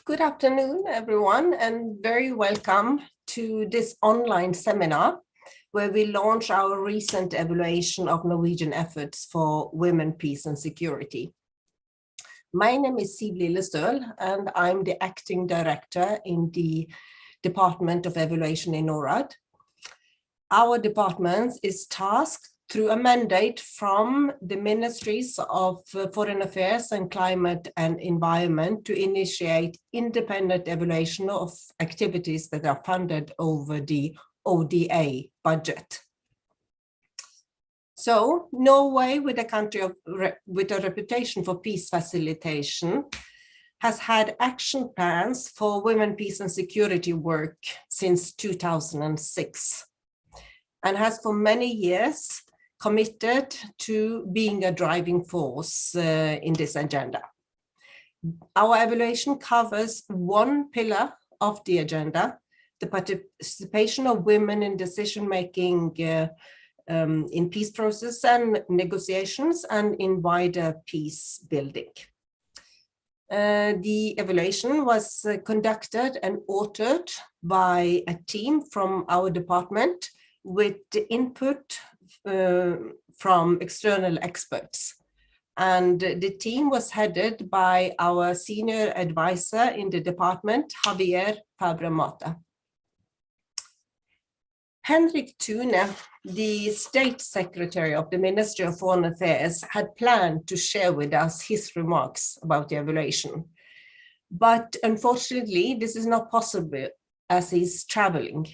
Good afternoon, everyone, and very welcome to this online seminar where we launch our recent evaluation of Norwegian efforts for women, peace and security. My name is Siv Lillestøl, and I'm the acting director in the Department of Evaluation in Norad. Our department is tasked through a mandate from the Ministries of Foreign Affairs and Climate and Environment to initiate independent evaluation of activities that are funded over the ODA budget. So Norway, with a country with a reputation for peace facilitation, has had action plans for women, peace and security work since 2006 and has for many years committed to being a driving force in this agenda. Our evaluation covers one pillar of the agenda, the participation of women in decision-making in peace process and negotiations and in wider peace building. The evaluation was conducted and authored by a team from our department with the input from external experts. And the team was headed by our senior advisor in the department, Javier Fabra-Mata. Henrik Thune, the State Secretary of the Ministry of Foreign Affairs, had planned to share with us his remarks about the evaluation. But unfortunately, this is not possible as he's traveling.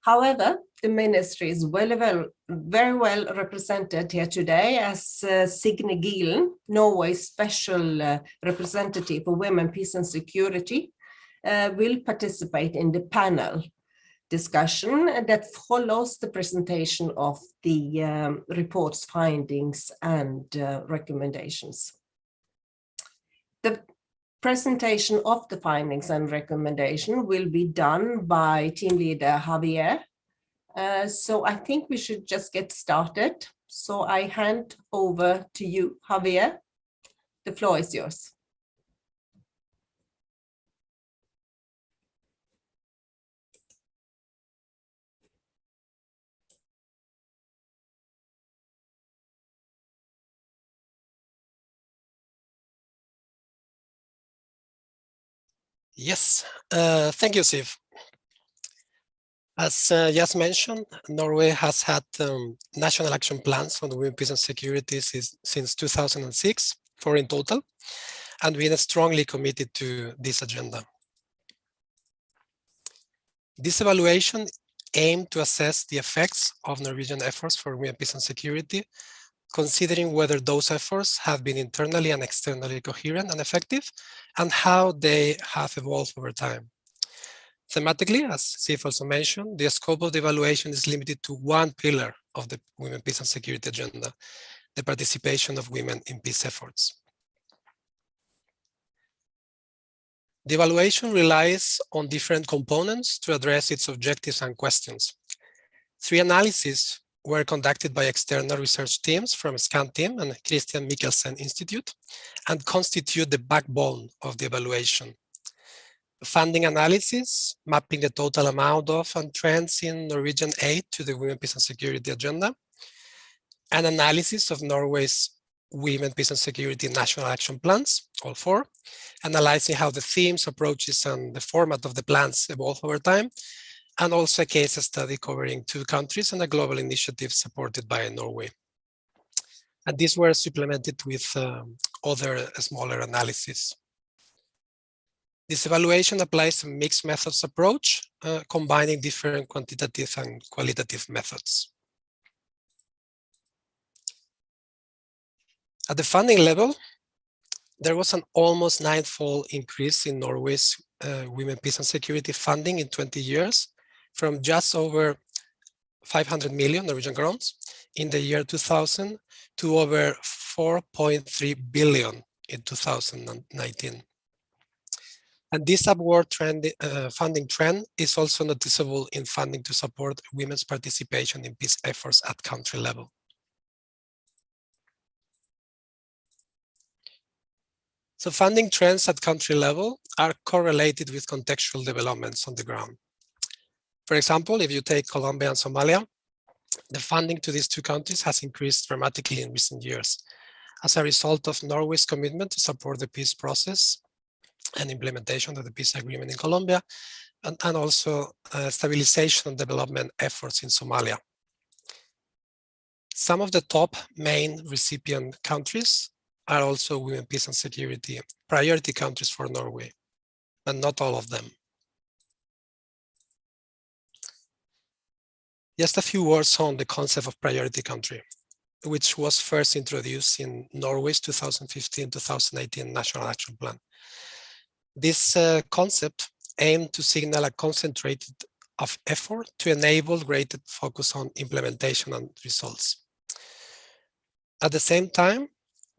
However, the ministry is very well represented here today as Signe Gielen, Norway's special representative for women, peace and security, will participate in the panel discussion that follows the presentation of the report's findings and recommendations. The presentation of the findings and recommendation will be done by team leader Javier. So I think we should just get started. So I hand over to you, Javier. The floor is yours. Yes, thank you, Siv. As just mentioned, Norway has had national action plans on women, peace and security since 2006, 4 in total, and we are strongly committed to this agenda. This evaluation aimed to assess the effects of Norwegian efforts for women, peace and security, considering whether those efforts have been internally and externally coherent and effective, and how they have evolved over time. Thematically, as Siv also mentioned, the scope of the evaluation is limited to one pillar of the women, peace and security agenda, the participation of women in peace efforts. The evaluation relies on different components to address its objectives and questions. 3 analyses were conducted by external research teams from Scanteam and Christian Michelsen Institute and constitute the backbone of the evaluation. Funding analysis, mapping the total amount of and trends in Norwegian aid to the women, peace and security agenda, an analysis of Norway's women, peace and security national action plans, all 4, analyzing how the themes, approaches and the format of the plans evolve over time, and also a case study covering 2 countries and a global initiative supported by Norway. And these were supplemented with other smaller analyses. This evaluation applies a mixed methods approach, combining different quantitative and qualitative methods. At the funding level, there was an almost 9-fold increase in Norway's women, peace and security funding in 20 years, from just over 500 million Norwegian crowns in the year 2000 to over 4.3 billion in 2019. And this upward trend, funding trend is also noticeable in funding to support women's participation in peace efforts at country level. So funding trends at country level are correlated with contextual developments on the ground. For example, if you take Colombia and Somalia, the funding to these two countries has increased dramatically in recent years as a result of Norway's commitment to support the peace process and implementation of the peace agreement in Colombia, and also stabilization and development efforts in Somalia. Some of the top main recipient countries are also women, peace and security priority countries for Norway, but not all of them. Just a few words on the concept of priority country, which was first introduced in Norway's 2015-2018 National Action Plan. This concept aimed to signal a concentrated of effort to enable greater focus on implementation and results. At the same time,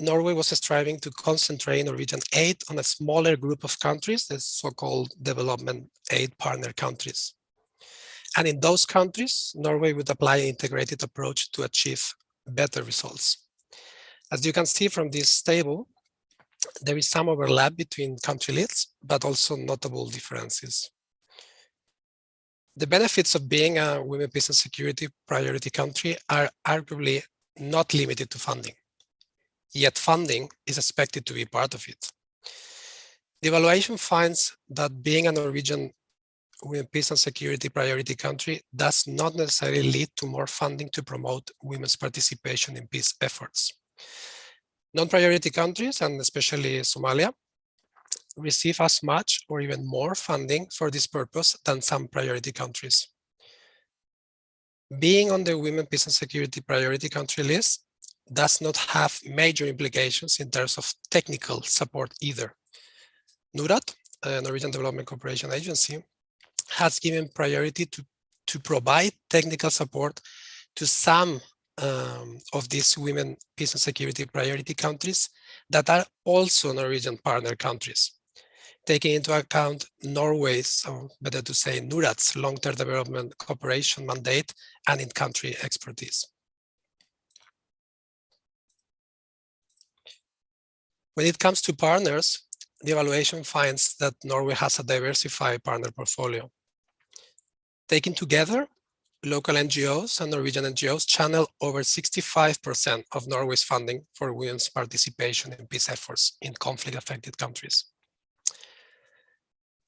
Norway was striving to concentrate Norwegian aid on a smaller group of countries, the so-called development aid partner countries. And in those countries, Norway would apply an integrated approach to achieve better results. As you can see from this table, there is some overlap between country leads, but also notable differences. The benefits of being a women, peace and security priority country are arguably not limited to funding. Yet funding is expected to be part of it. The evaluation finds that being a Norwegian women, peace and security priority country does not necessarily lead to more funding to promote women's participation in peace efforts. Non-priority countries, and especially Somalia, receive as much or even more funding for this purpose than some priority countries. Being on the women, peace and security priority country list does not have major implications in terms of technical support either. Norad, Norwegian Development Cooperation Agency, has given priority to provide technical support to some of these women, peace and security priority countries that are also Norwegian partner countries, taking into account Norway's, or better to say Norad's, long-term development cooperation mandate and in-country expertise. When it comes to partners, the evaluation finds that Norway has a diversified partner portfolio. Taken together, local NGOs and Norwegian NGOs channel over 65% of Norway's funding for women's participation in peace efforts in conflict-affected countries.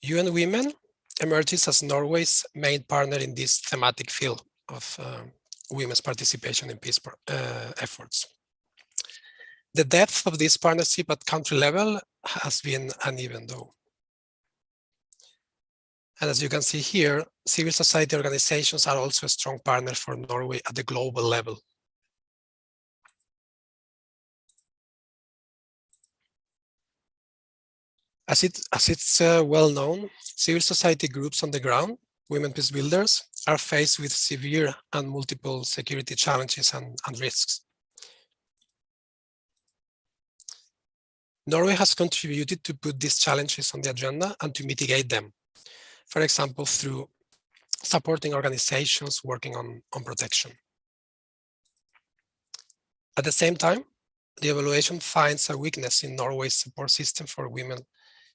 UN Women emerges as Norway's main partner in this thematic field of women's participation in peace efforts. The depth of this partnership at country level has been uneven though. And as you can see here, civil society organizations are also a strong partner for Norway at the global level. As it's well known, civil society groups on the ground, women peace builders, are faced with severe and multiple security challenges and risks. Norway has contributed to put these challenges on the agenda and to mitigate them. For example, through supporting organizations working on protection. At the same time, the evaluation finds a weakness in Norway's support system for women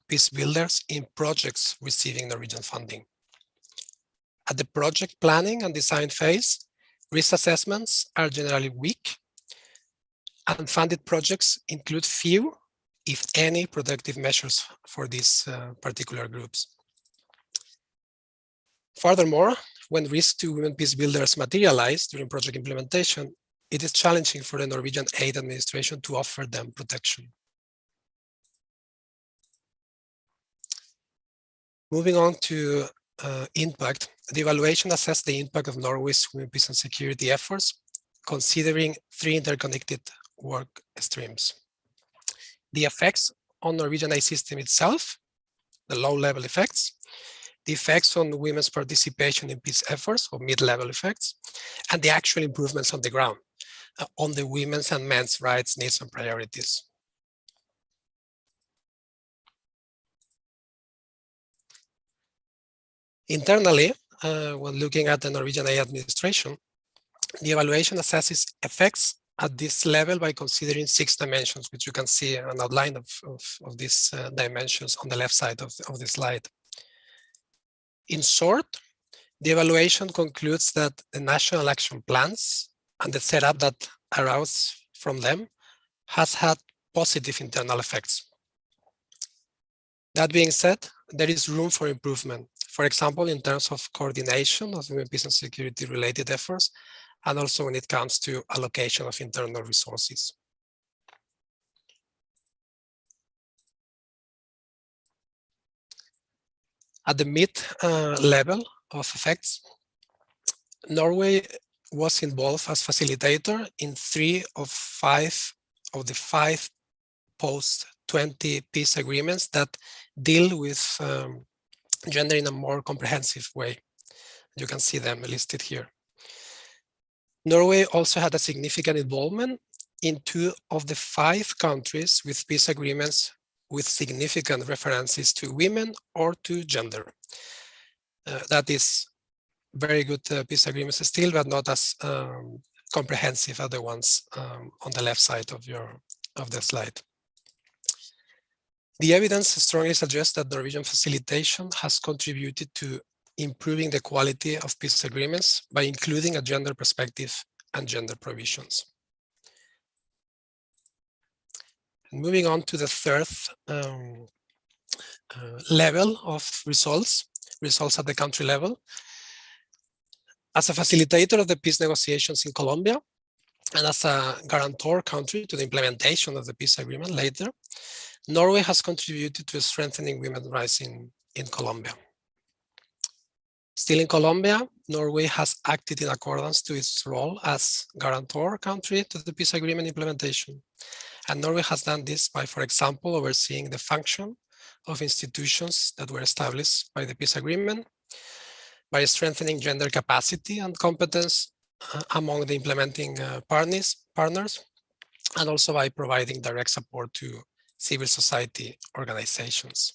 peace builders in projects receiving Norwegian funding. At the project planning and design phase, risk assessments are generally weak, and funded projects include few, if any, protective measures for these particular groups. Furthermore, when risks to women peace builders materialize during project implementation, it is challenging for the Norwegian aid administration to offer them protection. Moving on to impact, the evaluation assessed the impact of Norway's women peace and security efforts, considering three interconnected work streams. The effects on Norwegian aid system itself, the low-level effects, the effects on women's participation in peace efforts, or mid-level effects, and the actual improvements on the ground, on the women's and men's rights, needs, and priorities. Internally, when looking at the Norwegian aid administration, the evaluation assesses effects at this level by considering 6 dimensions, which you can see an outline of these dimensions on the left side of the slide. In short, the evaluation concludes that the national action plans and the setup that arose from them has had positive internal effects. That being said, there is room for improvement. For example, in terms of coordination of women, peace and security related efforts, and also when it comes to allocation of internal resources. At the mid level of effects, Norway was involved as facilitator in 3 of 5 of the 5 post-20 peace agreements that deal with gender in a more comprehensive way. You can see them listed here. Norway also had a significant involvement in 2 of the 5 countries with peace agreements with significant references to women or to gender. That is very good peace agreements still, but not as comprehensive as the ones on the left side of the slide. The evidence strongly suggests that Norwegian facilitation has contributed to improving the quality of peace agreements by including a gender perspective and gender provisions. Moving on to the third level of results at the country level. As a facilitator of the peace negotiations in Colombia, and as a guarantor country to the implementation of the peace agreement later, Norway has contributed to strengthening women's rights in Colombia. Still in Colombia, Norway has acted in accordance to its role as guarantor country to the peace agreement implementation. And Norway has done this by, for example, overseeing the function of institutions that were established by the peace agreement, by strengthening gender capacity and competence among the implementing partners, and also by providing direct support to civil society organizations.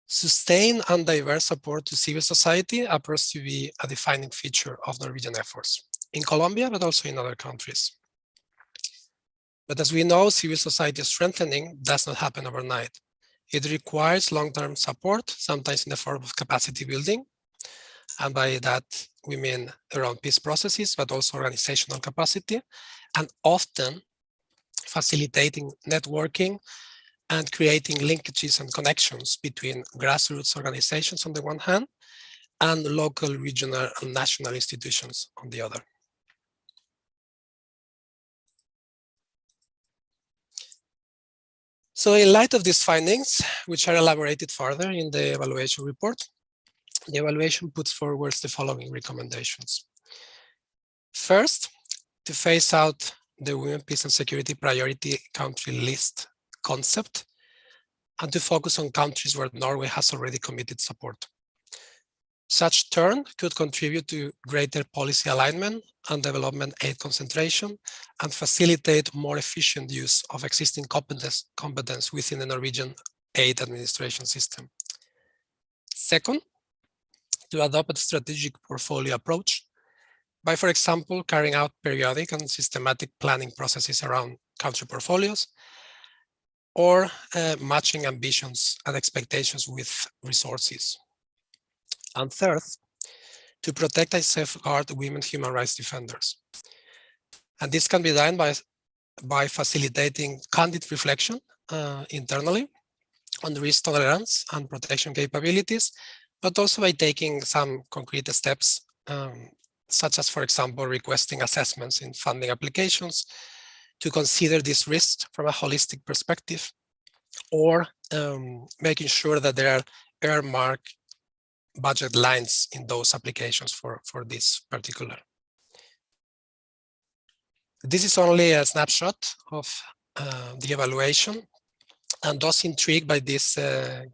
Sustained and diverse support to civil society appears to be a defining feature of Norwegian efforts in Colombia, but also in other countries. But as we know, civil society strengthening does not happen overnight. It requires long-term support, sometimes in the form of capacity building. And by that, we mean around peace processes, but also organizational capacity, and often facilitating networking and creating linkages and connections between grassroots organizations on the one hand, and local, regional, and national institutions on the other. So in light of these findings, which are elaborated further in the evaluation report, the evaluation puts forward the following recommendations. First, to phase out the Women, Peace and Security Priority Country List concept and to focus on countries where Norway has already committed support. Such turn could contribute to greater policy alignment and development aid concentration and facilitate more efficient use of existing competence within the Norwegian aid administration system. Second, to adopt a strategic portfolio approach by, for example, carrying out periodic and systematic planning processes around country portfolios or matching ambitions and expectations with resources. And third, to protect and safeguard women human rights defenders. And this can be done by facilitating candid reflection internally on risk tolerance and protection capabilities, but also by taking some concrete steps, such as, for example, requesting assessments in funding applications to consider these risks from a holistic perspective, or making sure that there are earmarked budget lines in those applications for this particular. This is only a snapshot of the evaluation, and those intrigued by this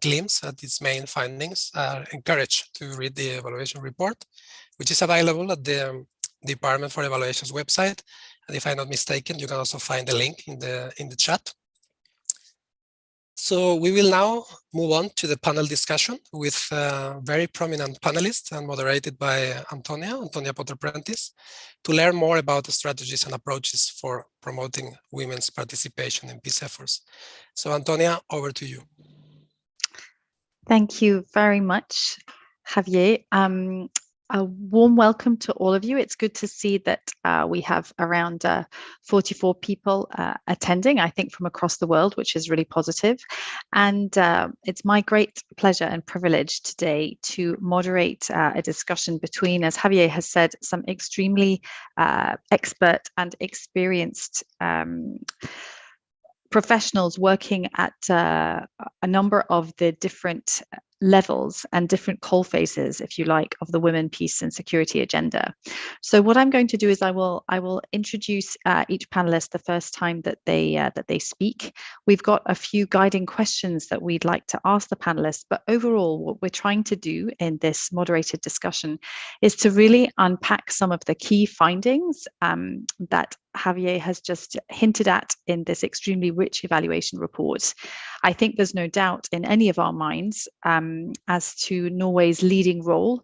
glimpse at its main findings are encouraged to read the evaluation report, which is available at the Department for Evaluation's website. And if I'm not mistaken, you can also find the link in the chat. So we will now move on to the panel discussion with very prominent panelists and moderated by Antonia Potter-Prentice, to learn more about the strategies and approaches for promoting women's participation in peace efforts. So Antonia, over to you. Thank you very much, Javier. A warm welcome to all of you. It's good to see that we have around 44 people attending, I think from across the world, which is really positive. And it's my great pleasure and privilege today to moderate a discussion between, as Javier has said, some extremely expert and experienced professionals working at a number of the different levels and different coalfaces, if you like, of the women, peace and security agenda. So what I'm going to do is I will introduce each panelist the first time that they speak. We've got a few guiding questions that we'd like to ask the panelists, but overall what we're trying to do in this moderated discussion is to really unpack some of the key findings that Javier has just hinted at in this extremely rich evaluation report. I think there's no doubt in any of our minds as to Norway's leading role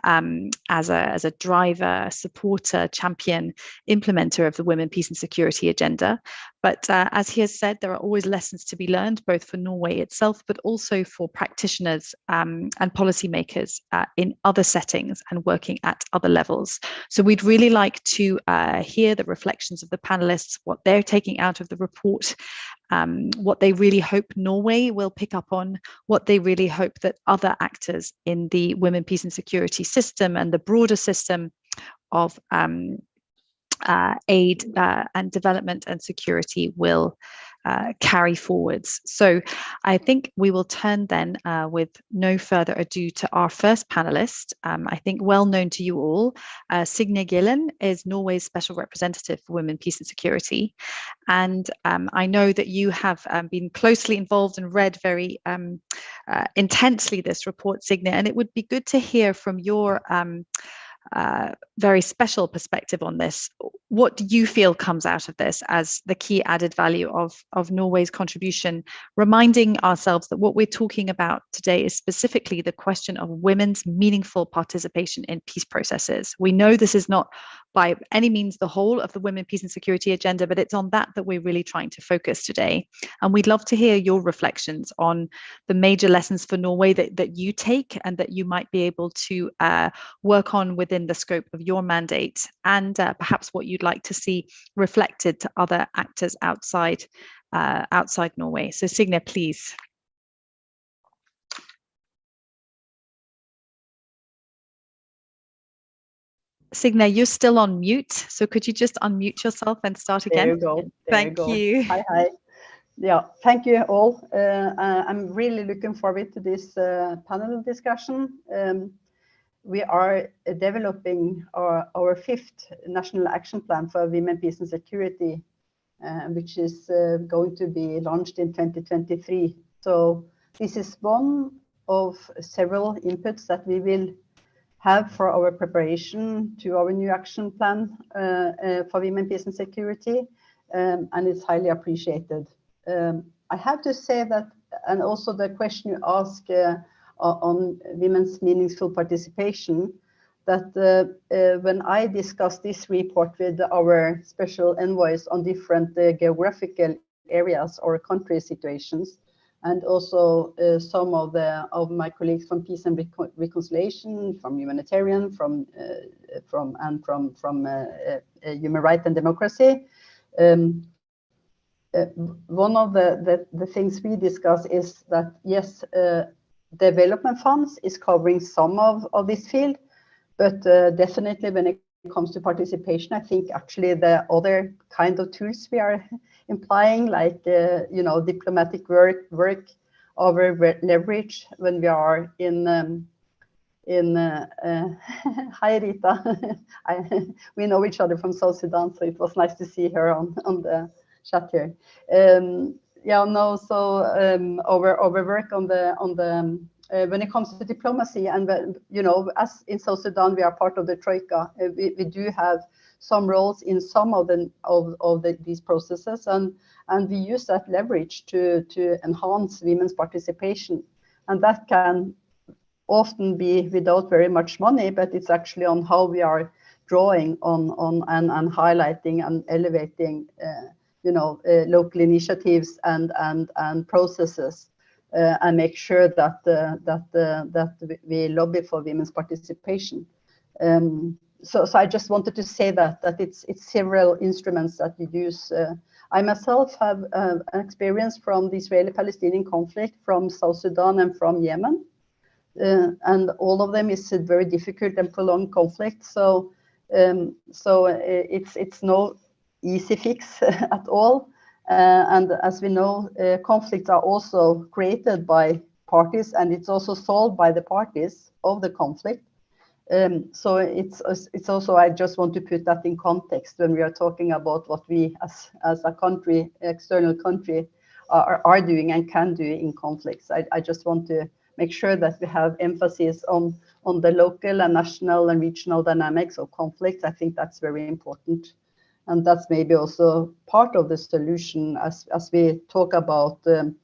as a driver, supporter, champion, implementer of the women, peace and security agenda. But as he has said, there are always lessons to be learned, both for Norway itself, but also for practitioners and policymakers in other settings and working at other levels. So we'd really like to hear the reflections of the panelists, what they're taking out of the report, what they really hope Norway will pick up on, what they really hope that other actors in the women, peace and security system and the broader system of aid and development and security will carry forwards. So I think we will turn then with no further ado to our first panelist. I think well known to you all, Signe Gillen is Norway's Special Representative for Women, Peace and Security. And I know that you have been closely involved and read very intensely this report, Signe, and it would be good to hear from your very special perspective on this. What do you feel comes out of this as the key added value of Norway's contribution, reminding ourselves that what we're talking about today is specifically the question of women's meaningful participation in peace processes. We know this is not by any means the whole of the women, peace and security agenda, but it's on that we're really trying to focus today. And we'd love to hear your reflections on the major lessons for Norway that you take and that you might be able to work on within the scope of your mandate, and perhaps what you'd like to see reflected to other actors outside Norway. So Signe, please. Signe, you're still on mute, so could you just unmute yourself and start again? There you go. Thank you. Hi. Yeah, thank you all. I'm really looking forward to this panel discussion. We are developing our fifth national action plan for women, peace and security, which is going to be launched in 2023. So this is one of several inputs that we will have for our preparation to our new action plan for women, peace and security, and it's highly appreciated. I have to say that, and also the question you ask on women's meaningful participation, that when I discussed this report with our special envoys on different geographical areas or country situations, and also some of my colleagues from Peace and Reconciliation, from Humanitarian, from Human Rights and Democracy. One of the things we discuss is that, yes, development funds is covering some of this field, but definitely when it comes to participation, I think actually the other kind of tools we are implying, like diplomatic work over leverage when we are in hi Rita, we know each other from South Sudan, so it was nice to see her on the chat here. Our work on the when it comes to diplomacy, and as in South Sudan, we are part of the Troika. We do have some roles in some of these processes, and we use that leverage to enhance women's participation, and that can often be without very much money, but it's actually on how we are drawing on and highlighting and elevating local initiatives and processes, and make sure that we lobby for women's participation. So I just wanted to say that it's several instruments that we use. I myself have experience from the Israeli-Palestinian conflict, from South Sudan and from Yemen, and all of them is a very difficult and prolonged conflict. So it's no easy fix at all. And as we know, conflicts are also created by parties, and it's also solved by the parties of the conflict. So it's also, I just want to put that in context when we are talking about what we as a country, external country, are doing and can do in conflicts. I just want to make sure that we have emphasis on the local and national and regional dynamics of conflicts. I think that's very important. And that's maybe also part of the solution as we talk about the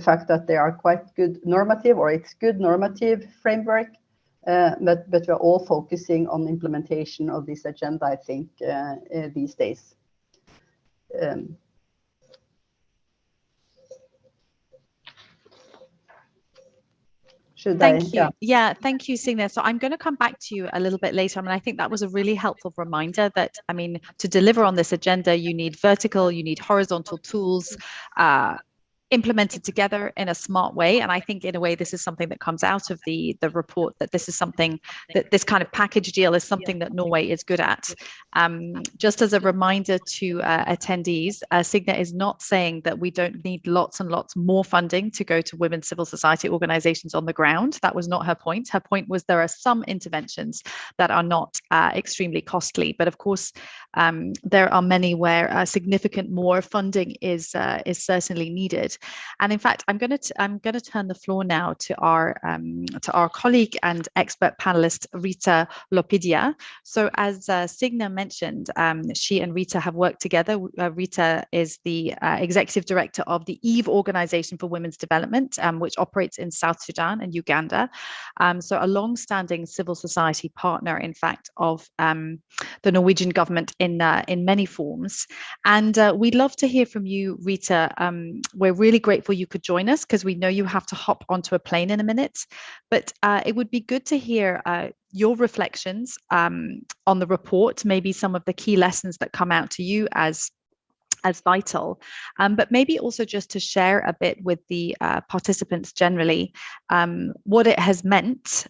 fact that they are quite good normative, or it's good normative framework, but we're all focusing on implementation of this agenda, I think, these days. Thank you. Yeah, thank you, Signe. So I'm going to come back to you a little bit later. I mean, I think that was a really helpful reminder that, I mean, to deliver on this agenda, you need vertical, you need horizontal tools, implemented together in a smart way. And I think in a way, this is something that comes out of the report, that this is something that this kind of package deal is something that Norway is good at. Just as a reminder to attendees, Signe is not saying that we don't need lots and lots more funding to go to women's civil society organizations on the ground. That was not her point. Her point was there are some interventions that are not extremely costly, but of course, there are many where significant more funding is certainly needed. And in fact, I'm going to turn the floor now to our colleague and expert panelist Rita Lopidia. So as Signe mentioned, she and Rita have worked together. Rita is the executive director of the EVE Organization for Women's Development, which operates in South Sudan and Uganda. So a long-standing civil society partner, in fact, of the Norwegian government in many forms. And we'd love to hear from you, Rita. We're really grateful you could join us because we know you have to hop onto a plane in a minute, but it would be good to hear your reflections on the report, maybe some of the key lessons that come out to you as vital, but maybe also just to share a bit with the participants generally what it has meant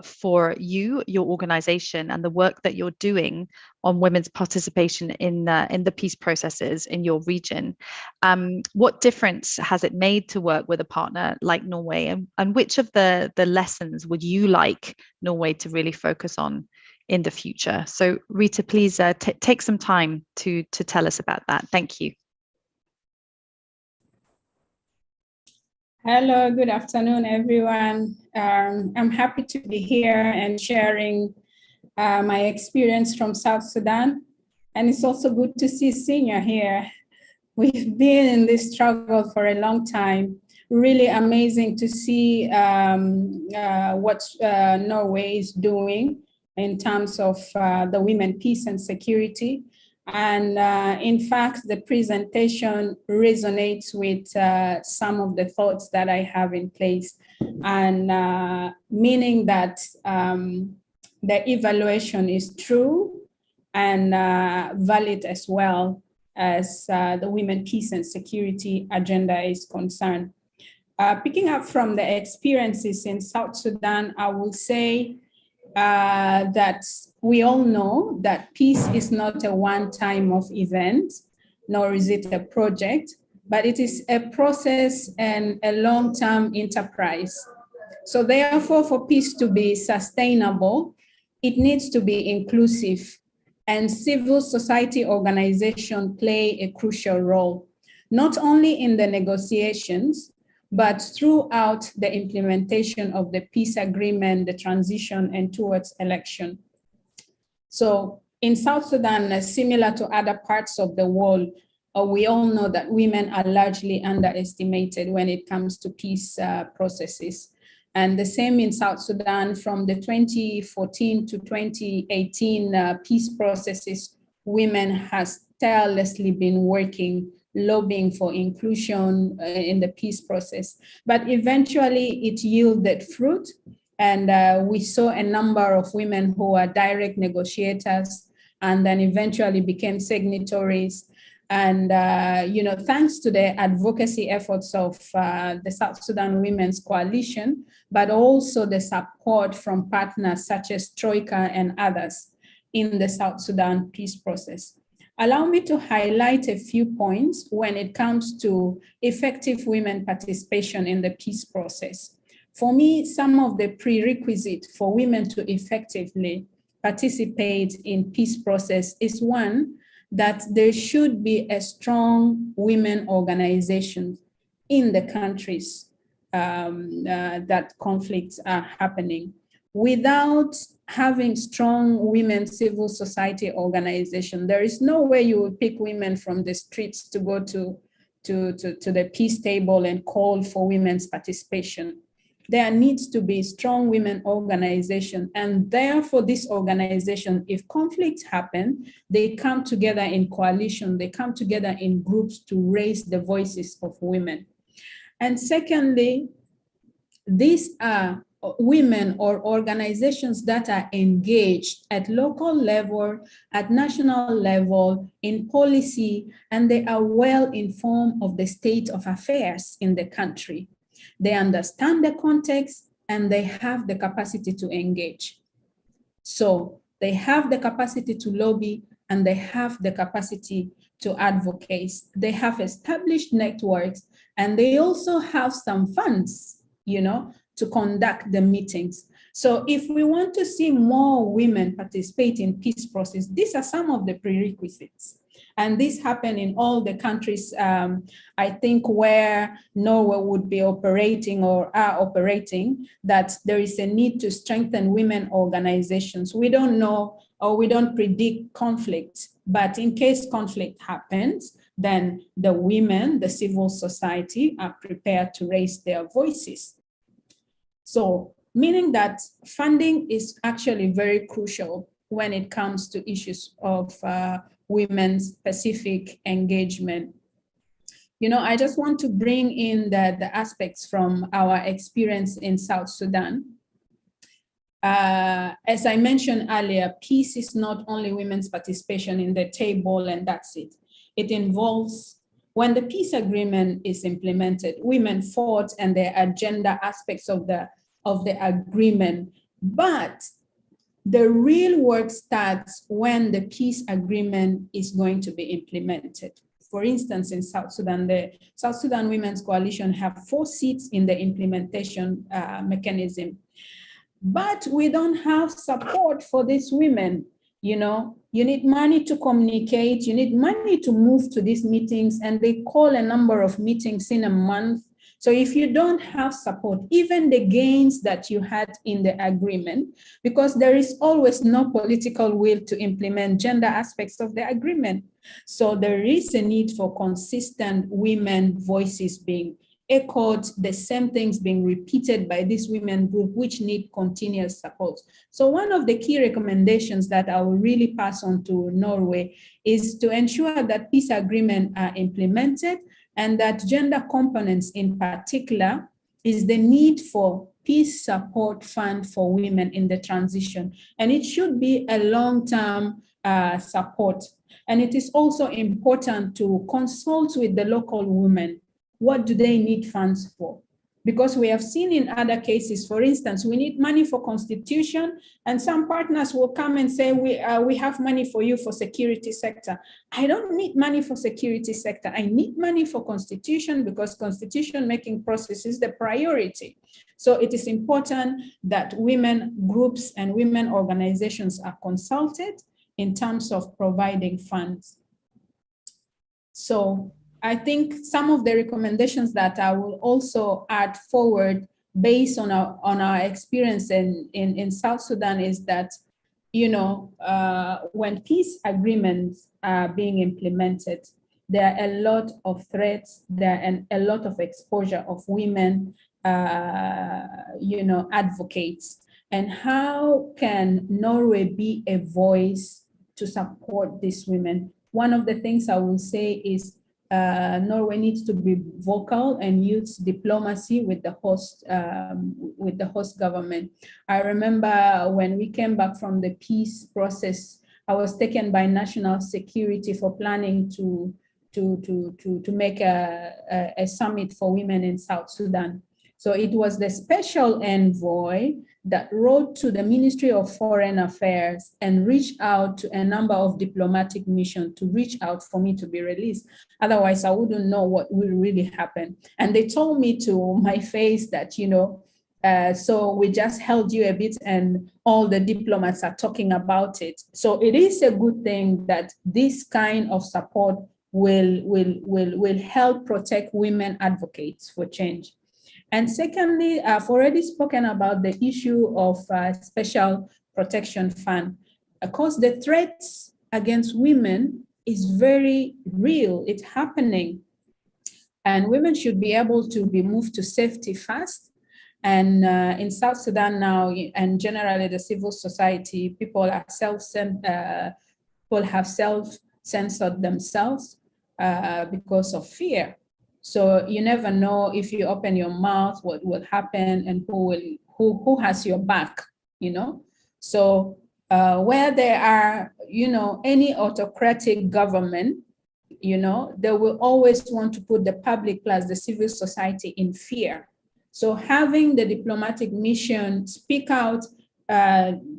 for you, your organization, and the work that you're doing on women's participation in the peace processes in your region. What difference has it made to work with a partner like Norway, and which of the lessons would you like Norway to really focus on in the future? So Rita, please take some time to tell us about that. Thank you. Hello, good afternoon, everyone. I'm happy to be here and sharing my experience from South Sudan. And it's also good to see Signe here. We've been in this struggle for a long time. Really amazing to see what Norway is doing in terms of the women, peace and security. And in fact, the presentation resonates with some of the thoughts that I have in place, and meaning that the evaluation is true and valid as well as the women, peace and security agenda is concerned. Picking up from the experiences in South Sudan, I will say that we all know that peace is not a one-time of event, nor is it a project, but it is a process and a long-term enterprise. So therefore, for peace to be sustainable, it needs to be inclusive, and civil society organizations play a crucial role, not only in the negotiations, but throughout the implementation of the peace agreement, the transition, and towards election. So in South Sudan, similar to other parts of the world, we all know that women are largely underestimated when it comes to peace processes. And the same in South Sudan, from the 2014 to 2018 peace processes, women has tirelessly been working, lobbying for inclusion in the peace process. But eventually it yielded fruit. And we saw a number of women who are direct negotiators and then eventually became signatories. And, thanks to the advocacy efforts of the South Sudan Women's Coalition, but also the support from partners such as Troika and others in the South Sudan peace process. Allow me to highlight a few points when it comes to effective women participation in the peace process. For me, some of the prerequisites for women to effectively participate in peace process is one, that there should be a strong women organization in the countries that conflicts are happening. Without having strong women civil society organization, there is no way you will pick women from the streets to go to the peace table and call for women's participation. There needs to be strong women organization, and therefore this organization, if conflicts happen, they come together in coalition, they come together in groups to raise the voices of women. And secondly, these are women or organizations that are engaged at local level, at national level, in policy, and they are well informed of the state of affairs in the country. They understand the context and they have the capacity to engage. So they have the capacity to lobby and they have the capacity to advocate. They have established networks and they also have some funds, to conduct the meetings. So if we want to see more women participate in peace process, these are some of the prerequisites. And this happened in all the countries, I think, where Norway would be operating or are operating, that there is a need to strengthen women organizations. We don't know or we don't predict conflict, but in case conflict happens, then the women, the civil society are prepared to raise their voices. So, meaning that funding is actually very crucial when it comes to issues of women's specific engagement. I just want to bring in the aspects from our experience in South Sudan. As I mentioned earlier, peace is not only women's participation in the table and that's it. It involves, when the peace agreement is implemented, women fought and the agenda aspects of the agreement, but the real work starts when the peace agreement is going to be implemented. For instance, in South Sudan, the South Sudan Women's Coalition have 4 seats in the implementation mechanism. But we don't have support for these women. You need money to communicate, you need money to move to these meetings, and they call a number of meetings in a month. So if you don't have support, even the gains that you had in the agreement, because there is always no political will to implement gender aspects of the agreement. So there is a need for consistent women voices being echoed, the same things being repeated by this women group, which need continuous support. So one of the key recommendations that I will really pass on to Norway is to ensure that peace agreements are implemented, and that gender components in particular is the need for peace support fund for women in the transition. And it should be a long-term support. And it is also important to consult with the local women. What do they need funds for? Because we have seen in other cases, for instance, we need money for constitution, and some partners will come and say, we have money for you for security sector. I don't need money for security sector. I need money for constitution, because constitution making process is the priority. So it is important that women groups and women organizations are consulted in terms of providing funds. So I think some of the recommendations that I will also add forward based on our experience in South Sudan is that, you know, when peace agreements are being implemented, there are a lot of threats, there are a lot of exposure of women, you know, advocates. And how can Norway be a voice to support these women? One of the things I will say is Norway needs to be vocal and use diplomacy with the host government. I remember when we came back from the peace process, I was taken by national security for planning to make a summit for women in South Sudan. So it was the special envoy that wrote to the Ministry of Foreign Affairs and reached out to a number of diplomatic missions to reach out for me to be released. Otherwise, I wouldn't know what will really happen. And they told me to my face that, you know, so we just held you a bit and all the diplomats are talking about it. So it is a good thing that this kind of support will help protect women advocates for change. And secondly, I've already spoken about the issue of special protection fund. Of course, the threats against women is very real. It's happening. And women should be able to be moved to safety fast. And in South Sudan now, and generally the civil society, people are people have self-censored themselves because of fear. So you never know if you open your mouth, what will happen and who has your back, you know? So where there are, you know, any autocratic government, you know, they will always want to put the public plus the civil society in fear. So having the diplomatic mission speak out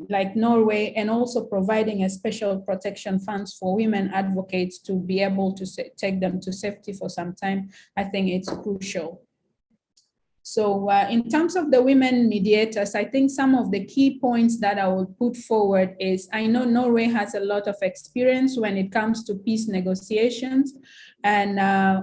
like Norway, and also providing a special protection funds for women advocates to be able to take them to safety for some time, I think it's crucial. So in terms of the women mediators, I think some of the key points that I will put forward is, I know Norway has a lot of experience when it comes to peace negotiations. And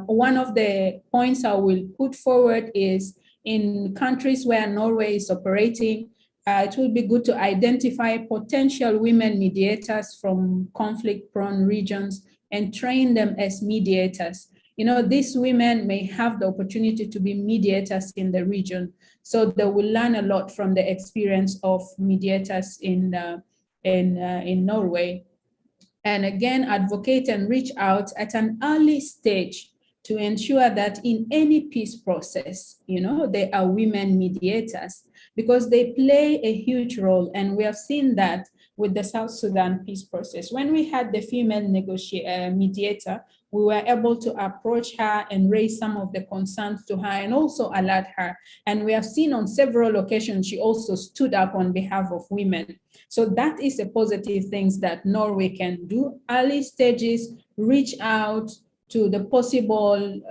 one of the points I will put forward is in countries where Norway is operating, it will be good to identify potential women mediators from conflict-prone regions and train them as mediators. You know, these women may have the opportunity to be mediators in the region, so they will learn a lot from the experience of mediators in Norway. And again, advocate and reach out at an early stage to ensure that in any peace process, you know, there are women mediators, because they play a huge role. And we have seen that with the South Sudan peace process. When we had the female mediator, we were able to approach her and raise some of the concerns to her and also alert her. And we have seen on several occasions, she also stood up on behalf of women. So that is a positive thing that Norway can do. Early stages, reach out to the possible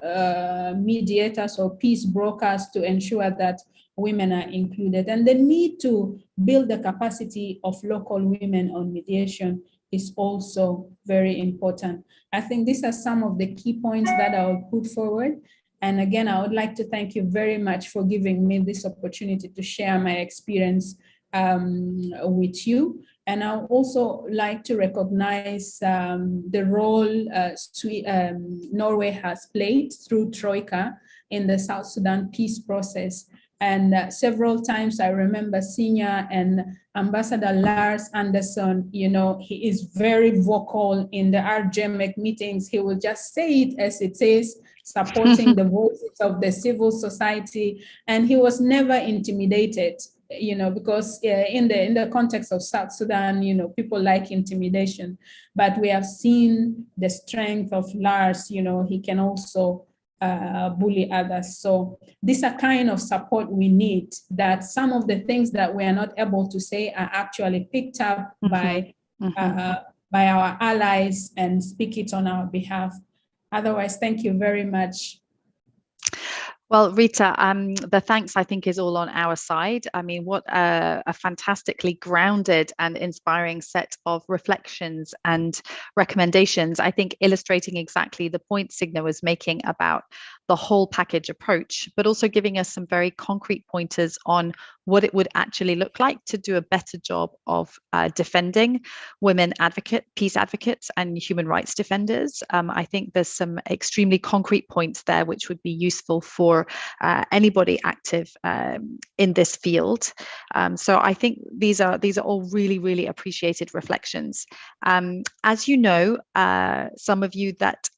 mediators or peace brokers to ensure that women are included. And the need to build the capacity of local women on mediation is also very important. I think these are some of the key points that I'll put forward. And again, I would like to thank you very much for giving me this opportunity to share my experience with you. And I would also like to recognize the role Norway has played through Troika in the South Sudan peace process. And several times I remember Senior and Ambassador Lars Anderson, you know, he is very vocal in the RGMEC meetings. He will just say it as it is, supporting the voices of the civil society. And he was never intimidated, you know, because in the context of South Sudan, you know, people like intimidation. But we have seen the strength of Lars, you know, he can also bully others. So these are kind of support we need, that some of the things that we are not able to say are actually picked up by our allies and speak it on our behalf. Otherwise, thank you very much. Well, Rita, the thanks I think is all on our side. I mean, what a fantastically grounded and inspiring set of reflections and recommendations, I think illustrating exactly the point Signe was making about the whole package approach, but also giving us some very concrete pointers on what it would actually look like to do a better job of defending women peace advocates and human rights defenders. I think there's some extremely concrete points there which would be useful for anybody active in this field. So I think these are all really, really appreciated reflections. As you know, some of you that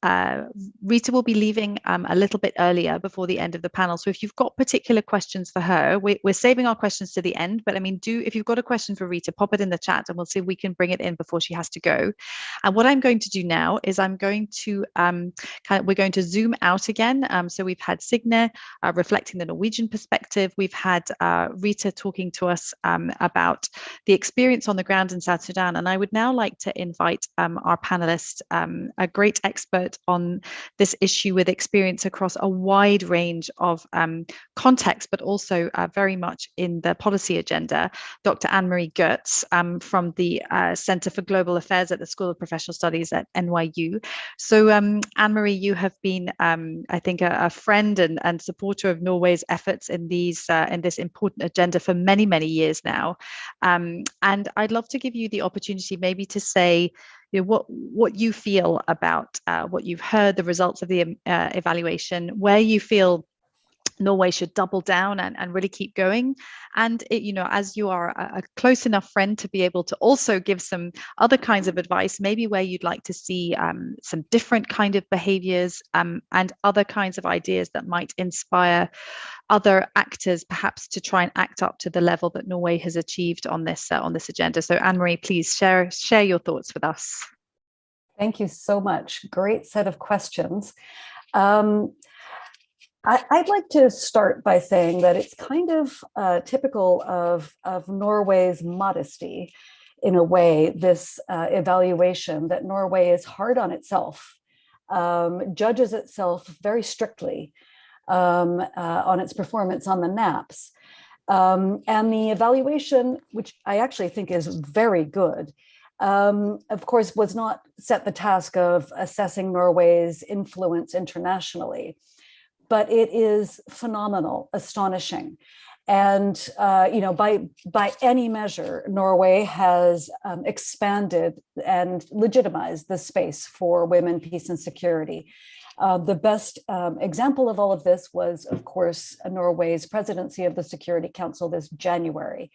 Rita will be leaving a little bit earlier before the end of the panel. So if you've got particular questions for her, we're saving our questions to the end, but I mean, if you've got a question for Rita, pop it in the chat and we'll see if we can bring it in before she has to go. And what I'm going to do now is I'm going to we're going to zoom out again. So we've had Signe reflecting the Norwegian perspective. We've had Rita talking to us about the experience on the ground in South Sudan. And I would now like to invite our panelist, a great expert on this issue with experience across a wide range of contexts, but also very much in the policy agenda, Dr. Anne-Marie Goetz from the Center for Global Affairs at the School of Professional Studies at NYU. So Anne-Marie, you have been, I think, a friend and supporter of Norway's efforts in this important agenda for many, many years now. And I'd love to give you the opportunity maybe to say, you know, what you feel about what you've heard, the results of the evaluation, where you feel Norway should double down and really keep going. And you know, as you are a close enough friend to be able to also give some other kinds of advice, maybe where you'd like to see some different kind of behaviors and other kinds of ideas that might inspire other actors perhaps to try and act up to the level that Norway has achieved on this agenda. So Anne-Marie, please share your thoughts with us. Thank you so much. Great set of questions. I'd like to start by saying that it's kind of typical of Norway's modesty, in a way, this evaluation, that Norway is hard on itself, judges itself very strictly on its performance on the NAPs. And the evaluation, which I actually think is very good, of course, was not set the task of assessing Norway's influence internationally. But it is phenomenal, astonishing. And, you know, by any measure, Norway has expanded and legitimized the space for women, peace, and security. The best example of all of this was, of course, Norway's presidency of the Security Council this January,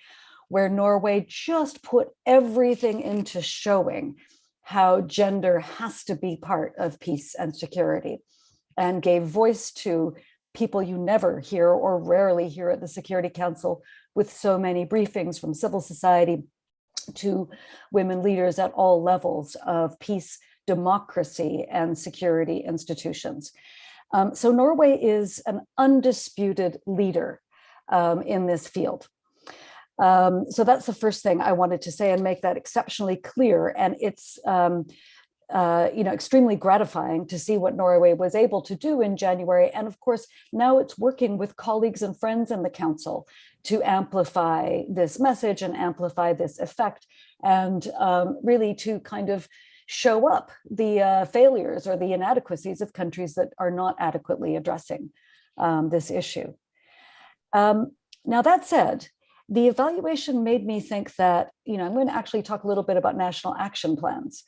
where Norway just put everything into showing how gender has to be part of peace and security, and gave voice to people you never hear or rarely hear at the Security Council, with so many briefings from civil society to women leaders at all levels of peace, democracy, and security institutions. So Norway is an undisputed leader in this field. So that's the first thing I wanted to say and make that exceptionally clear. And it's you know, extremely gratifying to see what Norway was able to do in January. And of course, now it's working with colleagues and friends in the council to amplify this message and amplify this effect, and really to kind of show up the failures or the inadequacies of countries that are not adequately addressing this issue. Now, that said, the evaluation made me think that, you know, I'm going to actually talk a little bit about national action plans.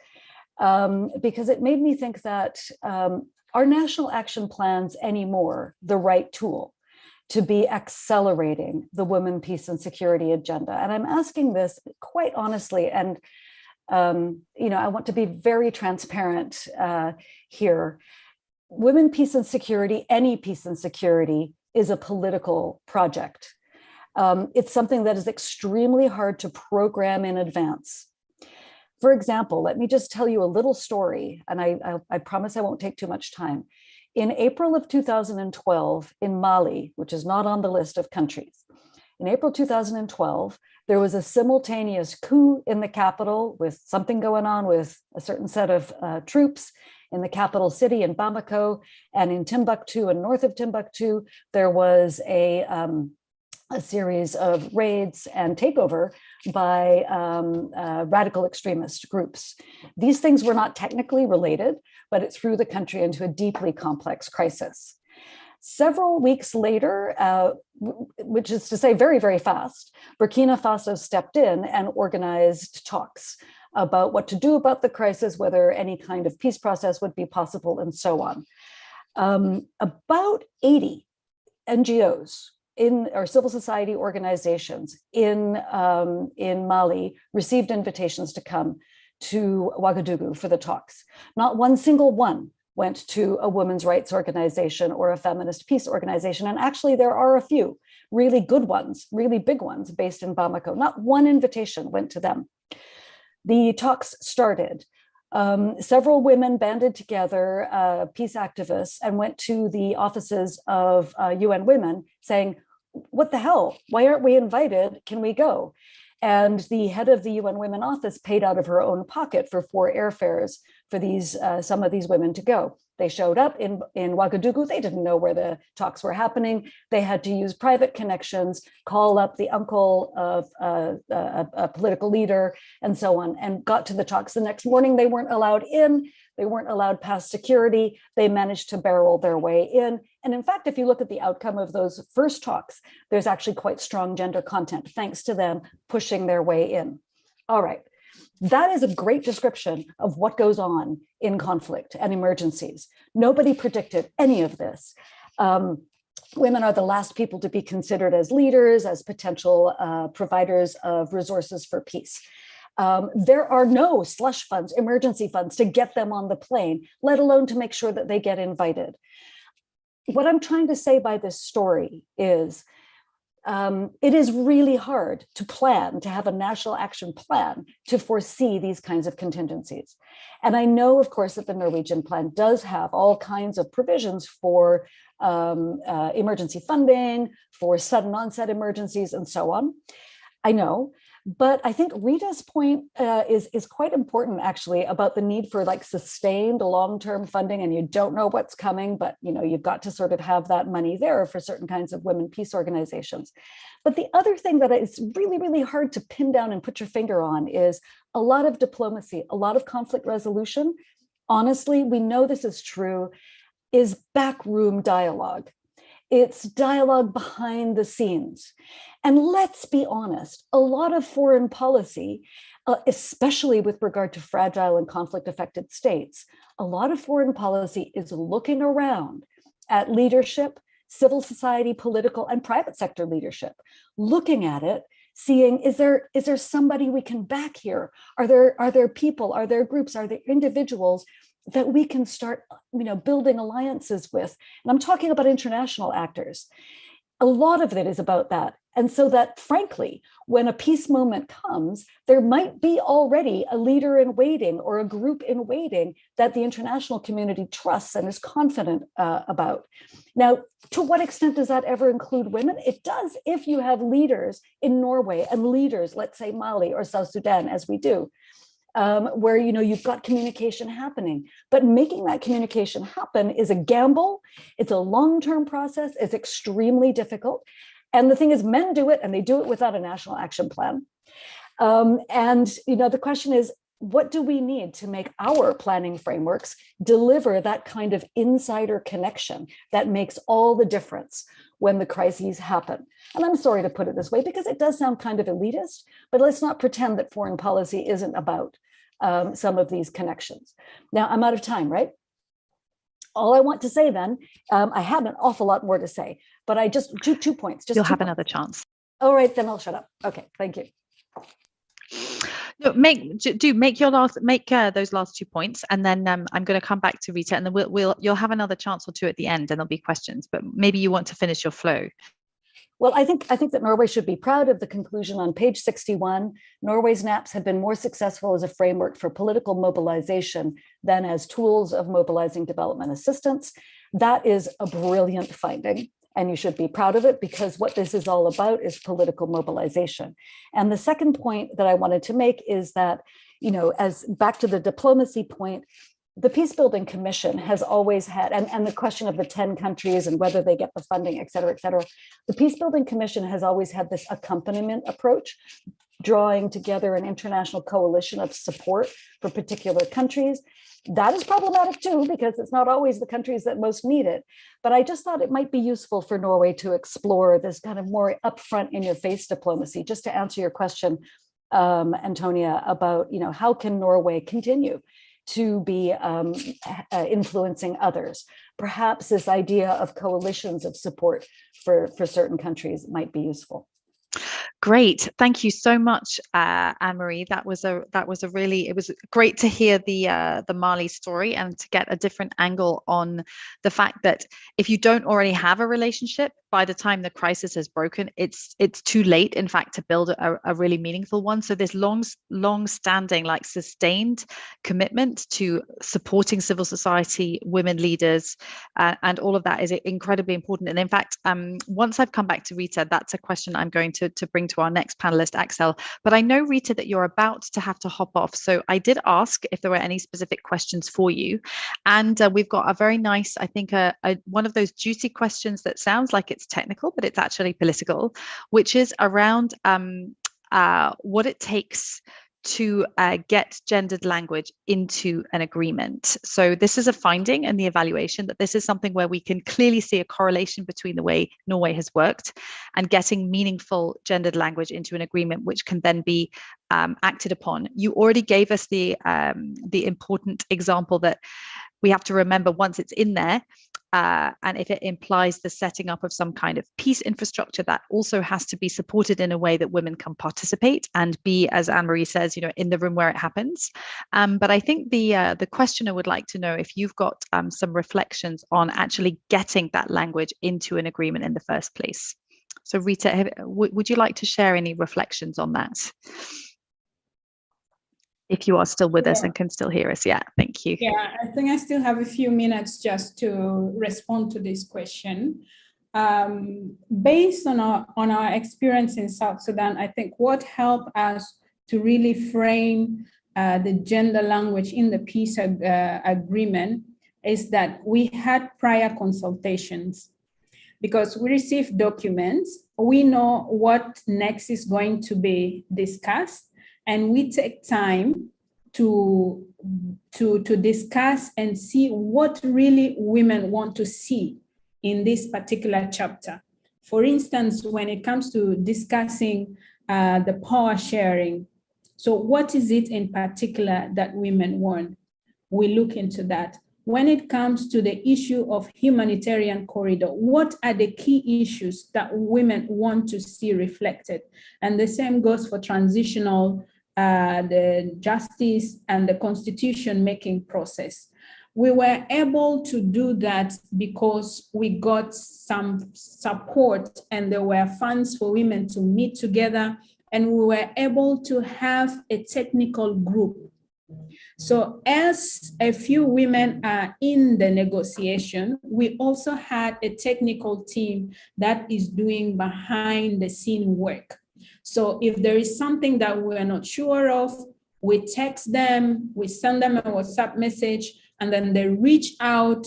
Because it made me think that are national action plans anymore the right tool to be accelerating the women, peace, and security agenda? And I'm asking this quite honestly, and you know, I want to be very transparent here. Women, peace, and security, any peace and security, is a political project. It's something that is extremely hard to program in advance. For example, let me just tell you a little story, and I promise I won't take too much time. In April of 2012, in Mali, which is not on the list of countries, in April 2012, there was a simultaneous coup in the capital with something going on with a certain set of troops in the capital city in Bamako and in Timbuktu and north of Timbuktu. There was a series of raids and takeover by radical extremist groups. These things were not technically related, but it threw the country into a deeply complex crisis. Several weeks later, which is to say very, very fast, Burkina Faso stepped in and organized talks about what to do about the crisis, whether any kind of peace process would be possible, and so on. About 80 NGOs or civil society organizations in Mali received invitations to come to Ouagadougou for the talks. Not one single one went to a women's rights organization or a feminist peace organization. And actually, there are a few really good ones, really big ones based in Bamako. Not one invitation went to them. The talks started. Several women banded together, peace activists, and went to the offices of UN Women saying, what the hell? Why aren't we invited? Can we go? And the head of the UN Women office paid out of her own pocket for 4 airfares for some of these women to go. They showed up in Ouagadougou. They didn't know where the talks were happening. They had to use private connections, call up the uncle of a political leader, and so on, and got to the talks. The next morning, they weren't allowed in. They weren't allowed past security. They managed to barrel their way in. And in fact, if you look at the outcome of those first talks, there's actually quite strong gender content, thanks to them pushing their way in. All right. That is a great description of what goes on in conflict and emergencies. Nobody predicted any of this. Women are the last people to be considered as leaders, as potential providers of resources for peace. There are no slush funds, emergency funds to get them on the plane, let alone to make sure that they get invited. What I'm trying to say by this story is it is really hard to plan, to have a national action plan to foresee these kinds of contingencies. And I know, of course, that the Norwegian plan does have all kinds of provisions for emergency funding, for sudden onset emergencies, and so on. I know. But I think Rita's point is quite important, actually, about the need for like sustained long-term funding, and you don't know what's coming, but you've got to sort of have that money there for certain kinds of women peace organizations. But the other thing that is really, really hard to pin down and put your finger on is a lot of diplomacy, a lot of conflict resolution. Honestly, we know this is true, is backroom dialogue. It's dialogue behind the scenes. And let's be honest, a lot of foreign policy, especially with regard to fragile and conflict-affected states, a lot of foreign policy is looking around at leadership, civil society, political, and private sector leadership, looking at it, seeing, is there somebody we can back here? Are there people, are there groups, are there individuals that we can start building alliances with? And I'm talking about international actors. A lot of it is about that. And so that, frankly, when a peace moment comes, there might be already a leader in waiting or a group in waiting that the international community trusts and is confident about. Now, to what extent does that ever include women? It does if you have leaders in Norway and leaders, let's say Mali or South Sudan, as we do, where you've got communication happening. But making that communication happen is a gamble. It's a long-term process. It's extremely difficult. And the thing is, men do it, and they do it without a national action plan. The question is, what do we need to make our planning frameworks deliver that kind of insider connection that makes all the difference when the crises happen? And I'm sorry to put it this way, because it does sound kind of elitist, but let's not pretend that foreign policy isn't about some of these connections. Now, I'm out of time, right? All I want to say then, I have an awful lot more to say, but I just, two points. You'll have another chance. All right, then I'll shut up. Okay, thank you. No, make those last 2 points, and then I'm going to come back to Rita, and then you'll have another chance or two at the end, and there'll be questions. But maybe you want to finish your flow. Well, I think that Norway should be proud of the conclusion on page 61. Norway's NAPs have been more successful as a framework for political mobilization than as tools of mobilizing development assistance. That is a brilliant finding, and you should be proud of it, because what this is all about is political mobilization. And the second point that I wanted to make is that, as back to the diplomacy point, the Peace Building Commission has always had, and the question of the 10 countries and whether they get the funding, et cetera, the Peace Building Commission has always had this accompaniment approach, drawing together an international coalition of support for particular countries. That is problematic too, because it's not always the countries that most need it. But I just thought it might be useful for Norway to explore this kind of more upfront, in-your-face diplomacy. Just to answer your question, Antonia, about how can Norway continue to be influencing others? Perhaps this idea of coalitions of support for certain countries might be useful. Great, thank you so much, Anne-Marie. It was great to hear the Mali story and to get a different angle on the fact that if you don't already have a relationship, by the time the crisis has broken, it's too late, in fact, to build a really meaningful one. So this long-standing, like sustained commitment to supporting civil society, women leaders, and all of that is incredibly important. And in fact, once I've come back to Rita, that's a question I'm going to bring to our next panelist, Axel. But I know, Rita, that you're about to have to hop off. So I did ask if there were any specific questions for you. And we've got a very nice, I think, one of those juicy questions that sounds like it's technical, but it's actually political, which is around what it takes to get gendered language into an agreement. So this is a finding in the evaluation that this is something where we can clearly see a correlation between the way Norway has worked and getting meaningful gendered language into an agreement, which can then be acted upon. You already gave us the important example that we have to remember once it's in there, and if it implies the setting up of some kind of peace infrastructure, that also has to be supported in a way that women can participate and be, as Anne-Marie says, in the room where it happens. But I think the questioner would like to know if you've got some reflections on actually getting that language into an agreement in the first place. So Rita, would you like to share any reflections on that? If you are still with us and can still hear us, yeah, thank you. Yeah, I think I still have a few minutes just to respond to this question. Based on our experience in South Sudan, I think what helped us to really frame the gender language in the peace agreement is that we had prior consultations, because we received documents, we know what next is going to be discussed, and we take time to discuss and see what really women want to see in this particular chapter. For instance, when it comes to discussing the power sharing, so what is it in particular that women want? We look into that. When it comes to the issue of humanitarian corridor, what are the key issues that women want to see reflected? And the same goes for transitional, the justice and the constitution making process. We were able to do that because we got some support and there were funds for women to meet together, and we were able to have a technical group. So as a few women are in the negotiation, we also had a technical team that is doing behind the scene work. So if there is something that we're not sure of, we text them, we send them a WhatsApp message, and then they reach out,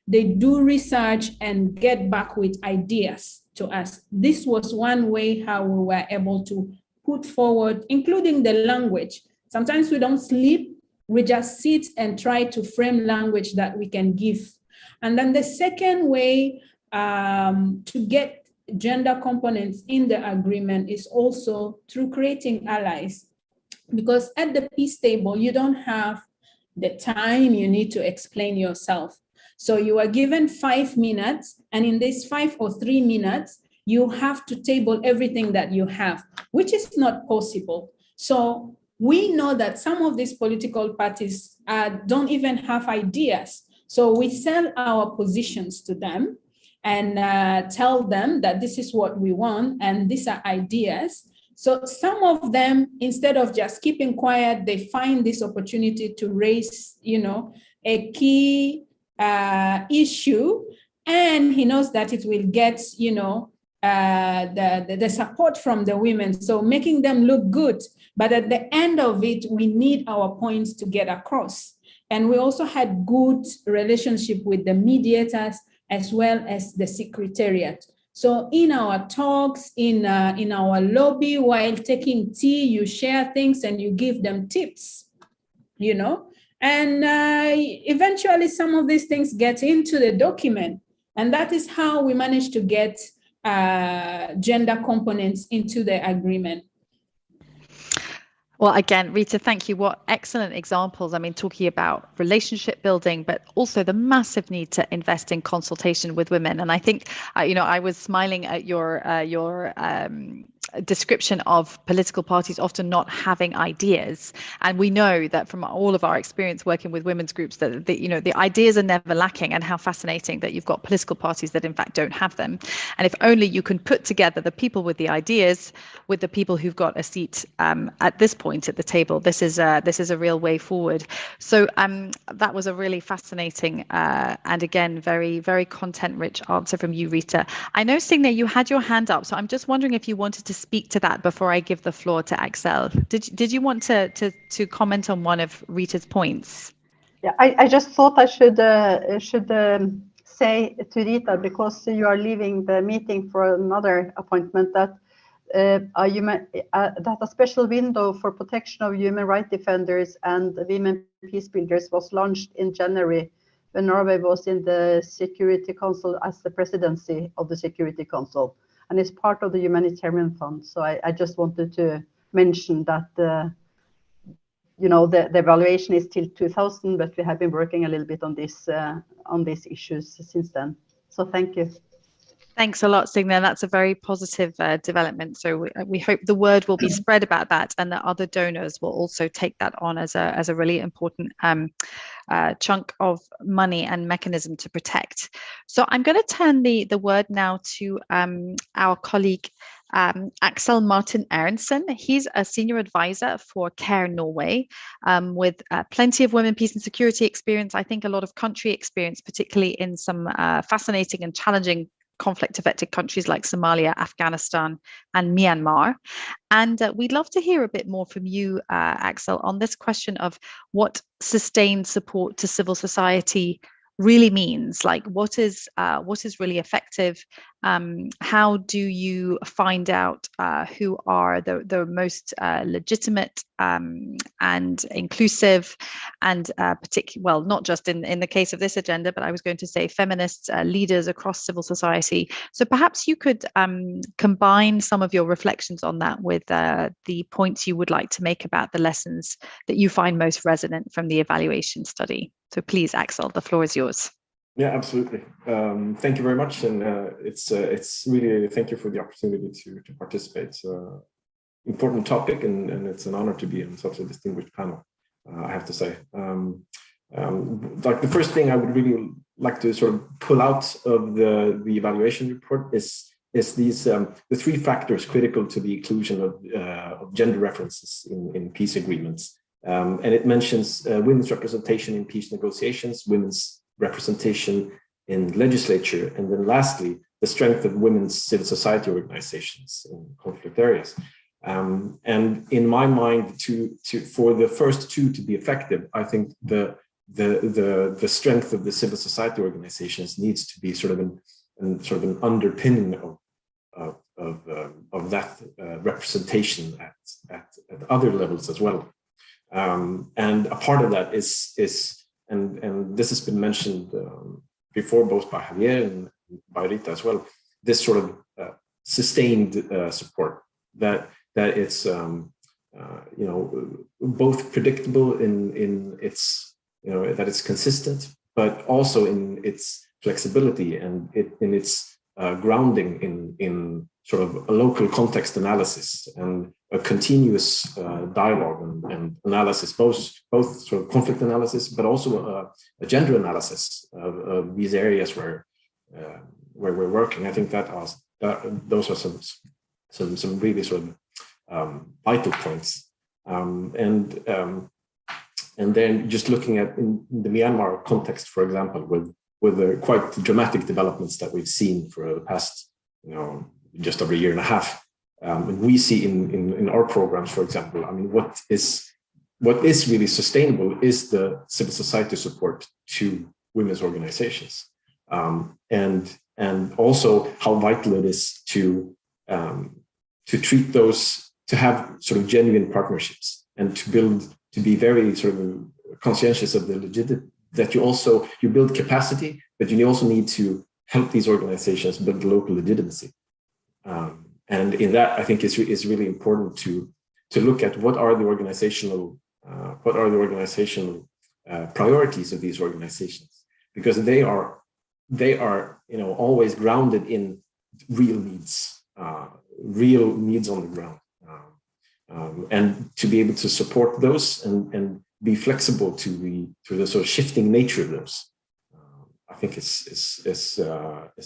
they do research and get back with ideas to us. This was one way how we were able to put forward, including the language. Sometimes we don't sleep, we just sit and try to frame language that we can give. And then the second way to get gender components in the agreement is also through creating allies. Because at the peace table, you don't have the time you need to explain yourself. So you are given 5 minutes, and in these 5 or 3 minutes, you have to table everything that you have, which is not possible. So we know that some of these political parties don't even have ideas. So we sell our positions to them and tell them that this is what we want and these are ideas. So some of them, instead of just keeping quiet, they find this opportunity to raise, a key issue, and he knows that it will get, the support from the women. So making them look good, but at the end of it, we need our points to get across. And we also had good relationship with the mediators as well as the secretariat. So in our talks, in our lobby, while taking tea, you share things and you give them tips, you know, and eventually some of these things get into the document. And that is how we managed to get gender components into the agreement. Well, again, Rita, thank you. What excellent examples. I mean, talking about relationship building, but also the massive need to invest in consultation with women. And I think, you know, I was smiling at your description of political parties often not having ideas. And we know that from all of our experience working with women's groups that the ideas are never lacking, and how fascinating that you've got political parties that in fact don't have them. And if only you can put together the people with the ideas with the people who've got a seat at this point at the table, this is a real way forward. So that was a really fascinating and again very, very content-rich answer from you, Rita. I know, Signe, you had your hand up, so I'm just wondering if you wanted to speak to that before I give the floor to Axel. Did you want to comment on one of Rita's points? Yeah, I just thought I should say to Rita, because you are leaving the meeting for another appointment, that that a special window for protection of human rights defenders and women peace builders was launched in January when Norway was in the Security Council as the presidency of the Security Council, and it's part of the humanitarian fund. So I just wanted to mention that you know, the evaluation is till 2000, but we have been working a little bit on these issues since then. So thank you. Thanks a lot, Signe. That's a very positive development. So we hope the word will be spread about that, and that other donors will also take that on as a really important chunk of money and mechanism to protect. So I'm going to turn the word now to our colleague Axel Martin Aronsen. He's a senior advisor for CARE Norway, with plenty of women, peace and security experience. I think a lot of country experience, particularly in some fascinating and challenging conflict-affected countries like Somalia, Afghanistan, and Myanmar. And we'd love to hear a bit more from you, Axel, on this question of what sustained support to civil society really means. Like, what is really effective? How do you find out who are the most legitimate and inclusive and well, not just in the case of this agenda, but I was going to say feminists, leaders across civil society. So perhaps you could combine some of your reflections on that with the points you would like to make about the lessons that you find most resonant from the evaluation study. So please, Axel, the floor is yours. Yeah, absolutely. Thank you very much, and it's really, thank you for the opportunity to participate. It's an important topic, and it's an honor to be on such a distinguished panel, I have to say. Like the first thing I would really like to sort of pull out of the evaluation report is these the three factors critical to the inclusion of gender references in peace agreements, and it mentions women's representation in peace negotiations, women's representation in legislature, and then lastly, the strength of women's civil society organizations in conflict areas. And in my mind, for the first two to be effective, I think the strength of the civil society organizations needs to be sort of an underpinning of that representation at other levels as well. And a part of that is and this has been mentioned before, both by Javier and by Rita as well, this sort of sustained support that it's you know, both predictable in its, you know, that it's consistent, but also in its flexibility and in its grounding in sort of a local context analysis and a continuous dialogue and analysis, both sort of conflict analysis, but also a gender analysis of these areas where we're working. I think those are some really sort of vital points. And then just looking at in the Myanmar context, for example, with the quite dramatic developments that we've seen for the past, you know, just over a year and a half. And we see in our programs, for example, I mean, what is what is really sustainable is the civil society support to women's organizations, and also how vital it is to treat those, to have sort of genuine partnerships, and to be very sort of conscientious of the legitimate, that you build capacity, but you also need to help these organizations build local legitimacy. And in that, I think it's really important to look at what are the organizational priorities of these organizations, because they are always grounded in real needs on the ground, and to be able to support those and be flexible to the sort of shifting nature of those, I think is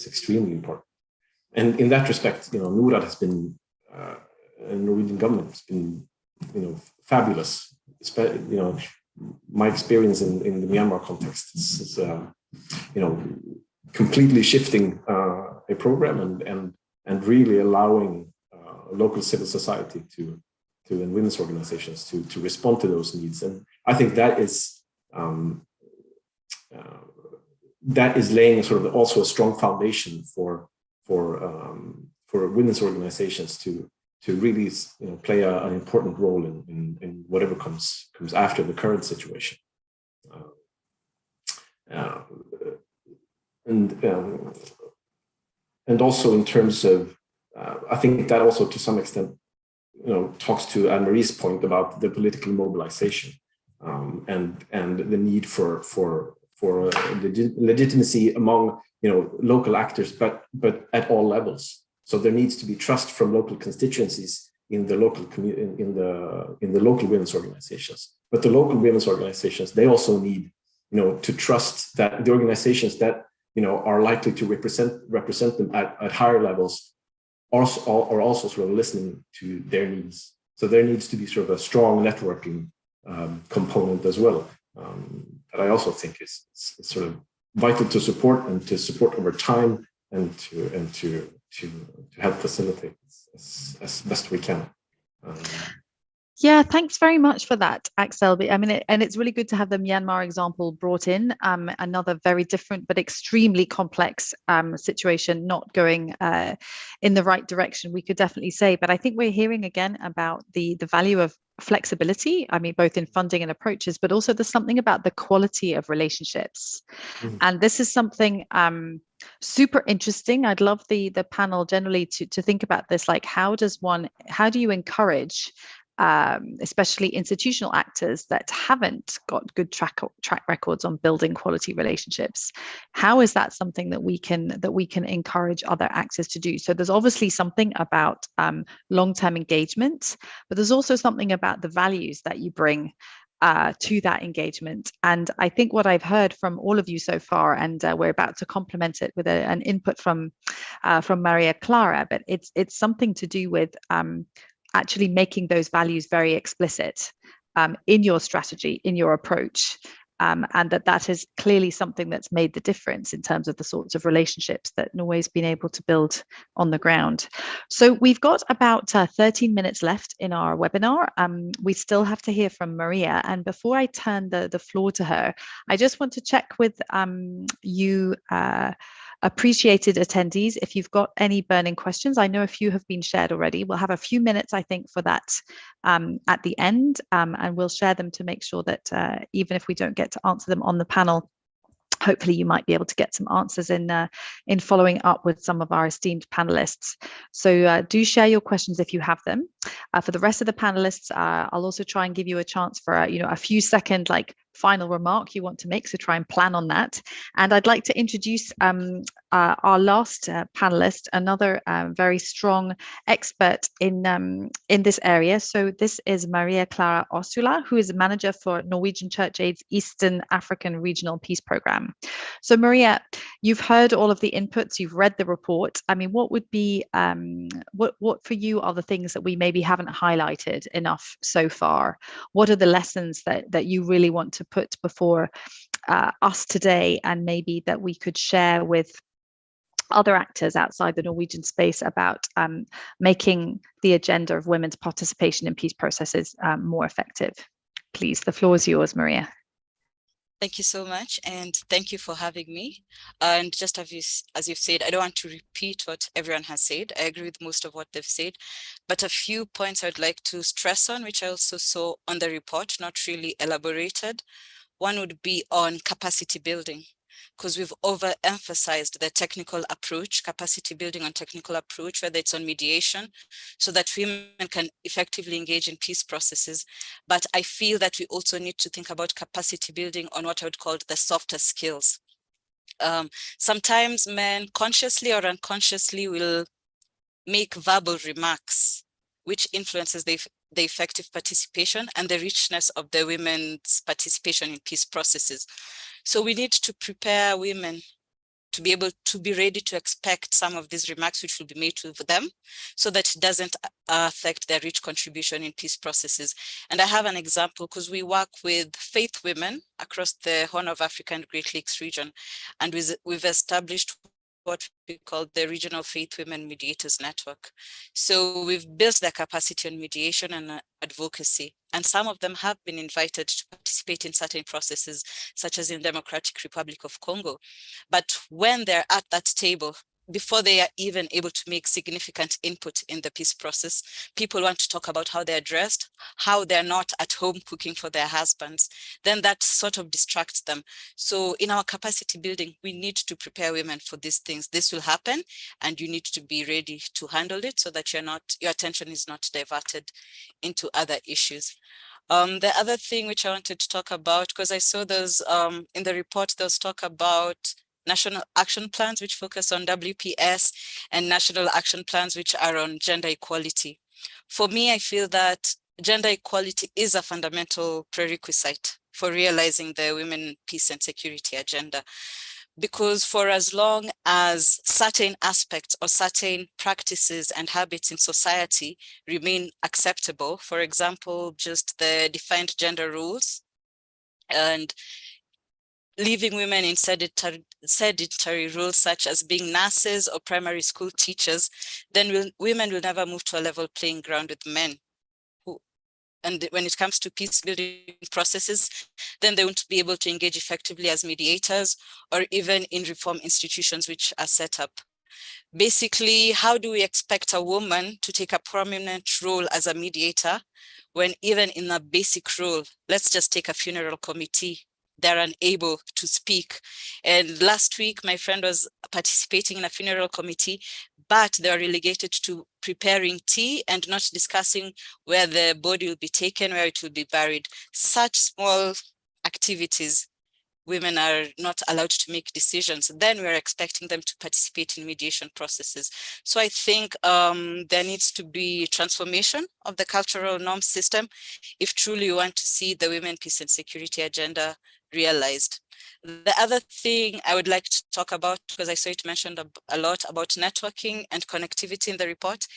extremely important. And in that respect, Norad has been, and Norwegian government has been, fabulous. My experience in the Myanmar context is completely shifting a program and really allowing local civil society and women's organizations to respond to those needs. And I think that is laying sort of also a strong foundation for women's organizations to really play an important role in whatever comes after the current situation. And also in terms of, I think that also to some extent talks to Anne-Marie's point about the political mobilization, and the need for legitimacy among local actors, but at all levels. So there needs to be trust from local constituencies in the local in the local women's organizations. But the local women's organizations, they also need to trust that the organizations that are likely to represent them at higher levels are also sort of listening to their needs. So there needs to be sort of a strong networking component as well, that I also think is sort of vital to support, and to support over time, and to help facilitate as best we can. Yeah, thanks very much for that, Axel. I mean, and it's really good to have the Myanmar example brought in, another very different but extremely complex situation, not going in the right direction, we could definitely say. But I think we're hearing again about the value of flexibility, I mean, both in funding and approaches, but also there's something about the quality of relationships. And this is something super interesting. I'd love the panel generally to think about this, like how do you encourage especially institutional actors that haven't got good track records on building quality relationships? How is that something that we can encourage other actors to do? So there's obviously something about long-term engagement, but there's also something about the values that you bring to that engagement. And I think what I've heard from all of you so far, and we're about to complement it with an input from Maria Clara, but it's something to do with actually making those values very explicit in your strategy, in your approach, and that is clearly something that's made the difference in terms of the sorts of relationships that Norway's been able to build on the ground. So we've got about 13 minutes left in our webinar. We still have to hear from Maria, and before I turn the floor to her, I just want to check with you appreciated attendees, if you've got any burning questions. I know a few have been shared already. We'll have a few minutes, I think, for that at the end, and we'll share them to make sure that even if we don't get to answer them on the panel, hopefully you might be able to get some answers in following up with some of our esteemed panelists. So do share your questions if you have them. For the rest of the panelists, I'll also try and give you a chance for a few second final remark you want to make, so try and plan on that. And I'd like to introduce our last panelist, another very strong expert in this area. So this is Maria Clara Osula, who is a manager for Norwegian Church Aid's Eastern African Regional Peace Programme. So Maria, you've heard all of the inputs, you've read the report. I mean, what would be, what for you are the things that we maybe haven't highlighted enough so far? What are the lessons that you really want to put before us today, and maybe that we could share with other actors outside the Norwegian space about making the agenda of women's participation in peace processes more effective? please. The floor is yours, Maria. Thank you so much, and thank you for having me. And just as you've said, I don't want to repeat what everyone has said. I agree with most of what they've said, but a few points I'd like to stress on, which I also saw on the report, not really elaborated. One would be on capacity building, because we've overemphasized the technical approach, capacity building on technical approach, whether it's on mediation, so that women can effectively engage in peace processes. But I feel that we also need to think about capacity building on what I would call the softer skills. Sometimes men consciously or unconsciously will make verbal remarks, which influences the effective participation and the richness of the women's participation in peace processes. So we need to prepare women to be able to be ready to expect some of these remarks which will be made to them, so that it doesn't affect their rich contribution in peace processes. And I have an example, because we work with faith women across the Horn of Africa and Great Lakes region, and we've established what we call the Regional Faith Women Mediators Network. So we've built their capacity on mediation and advocacy, and some of them have been invited to participate in certain processes, such as in Democratic Republic of Congo. But when they're at that table, before they are even able to make significant input in the peace process, people want to talk about how they're dressed, how they're not at home cooking for their husbands. Then that sort of distracts them. So in our capacity building, we need to prepare women for these things. This will happen, and you need to be ready to handle it so that your attention is not diverted into other issues. The other thing which I wanted to talk about, because I saw those in the report, there was talk about national action plans which focus on WPS and national action plans which are on gender equality. For me, I feel that gender equality is a fundamental prerequisite for realizing the women, peace and security agenda. Because for as long as certain aspects or certain practices and habits in society remain acceptable, for example, just the defined gender roles and leaving women in sedentary roles such as being nurses or primary school teachers, then women will never move to a level playing ground with men. And when it comes to peace building processes, then they won't be able to engage effectively as mediators or even in reform institutions which are set up. Basically, how do we expect a woman to take a prominent role as a mediator when even in a basic role, let's just take a funeral committee, they're unable to speak. And last week, my friend was participating in a funeral committee, but they are relegated to preparing tea and not discussing where the body will be taken, where it will be buried. Such small activities, women are not allowed to make decisions. Then we're expecting them to participate in mediation processes. So I think there needs to be transformation of the cultural norm system if truly we want to see the women, peace and security agenda realized. The other thing I would like to talk about, because I saw it mentioned a lot about networking and connectivity in the report,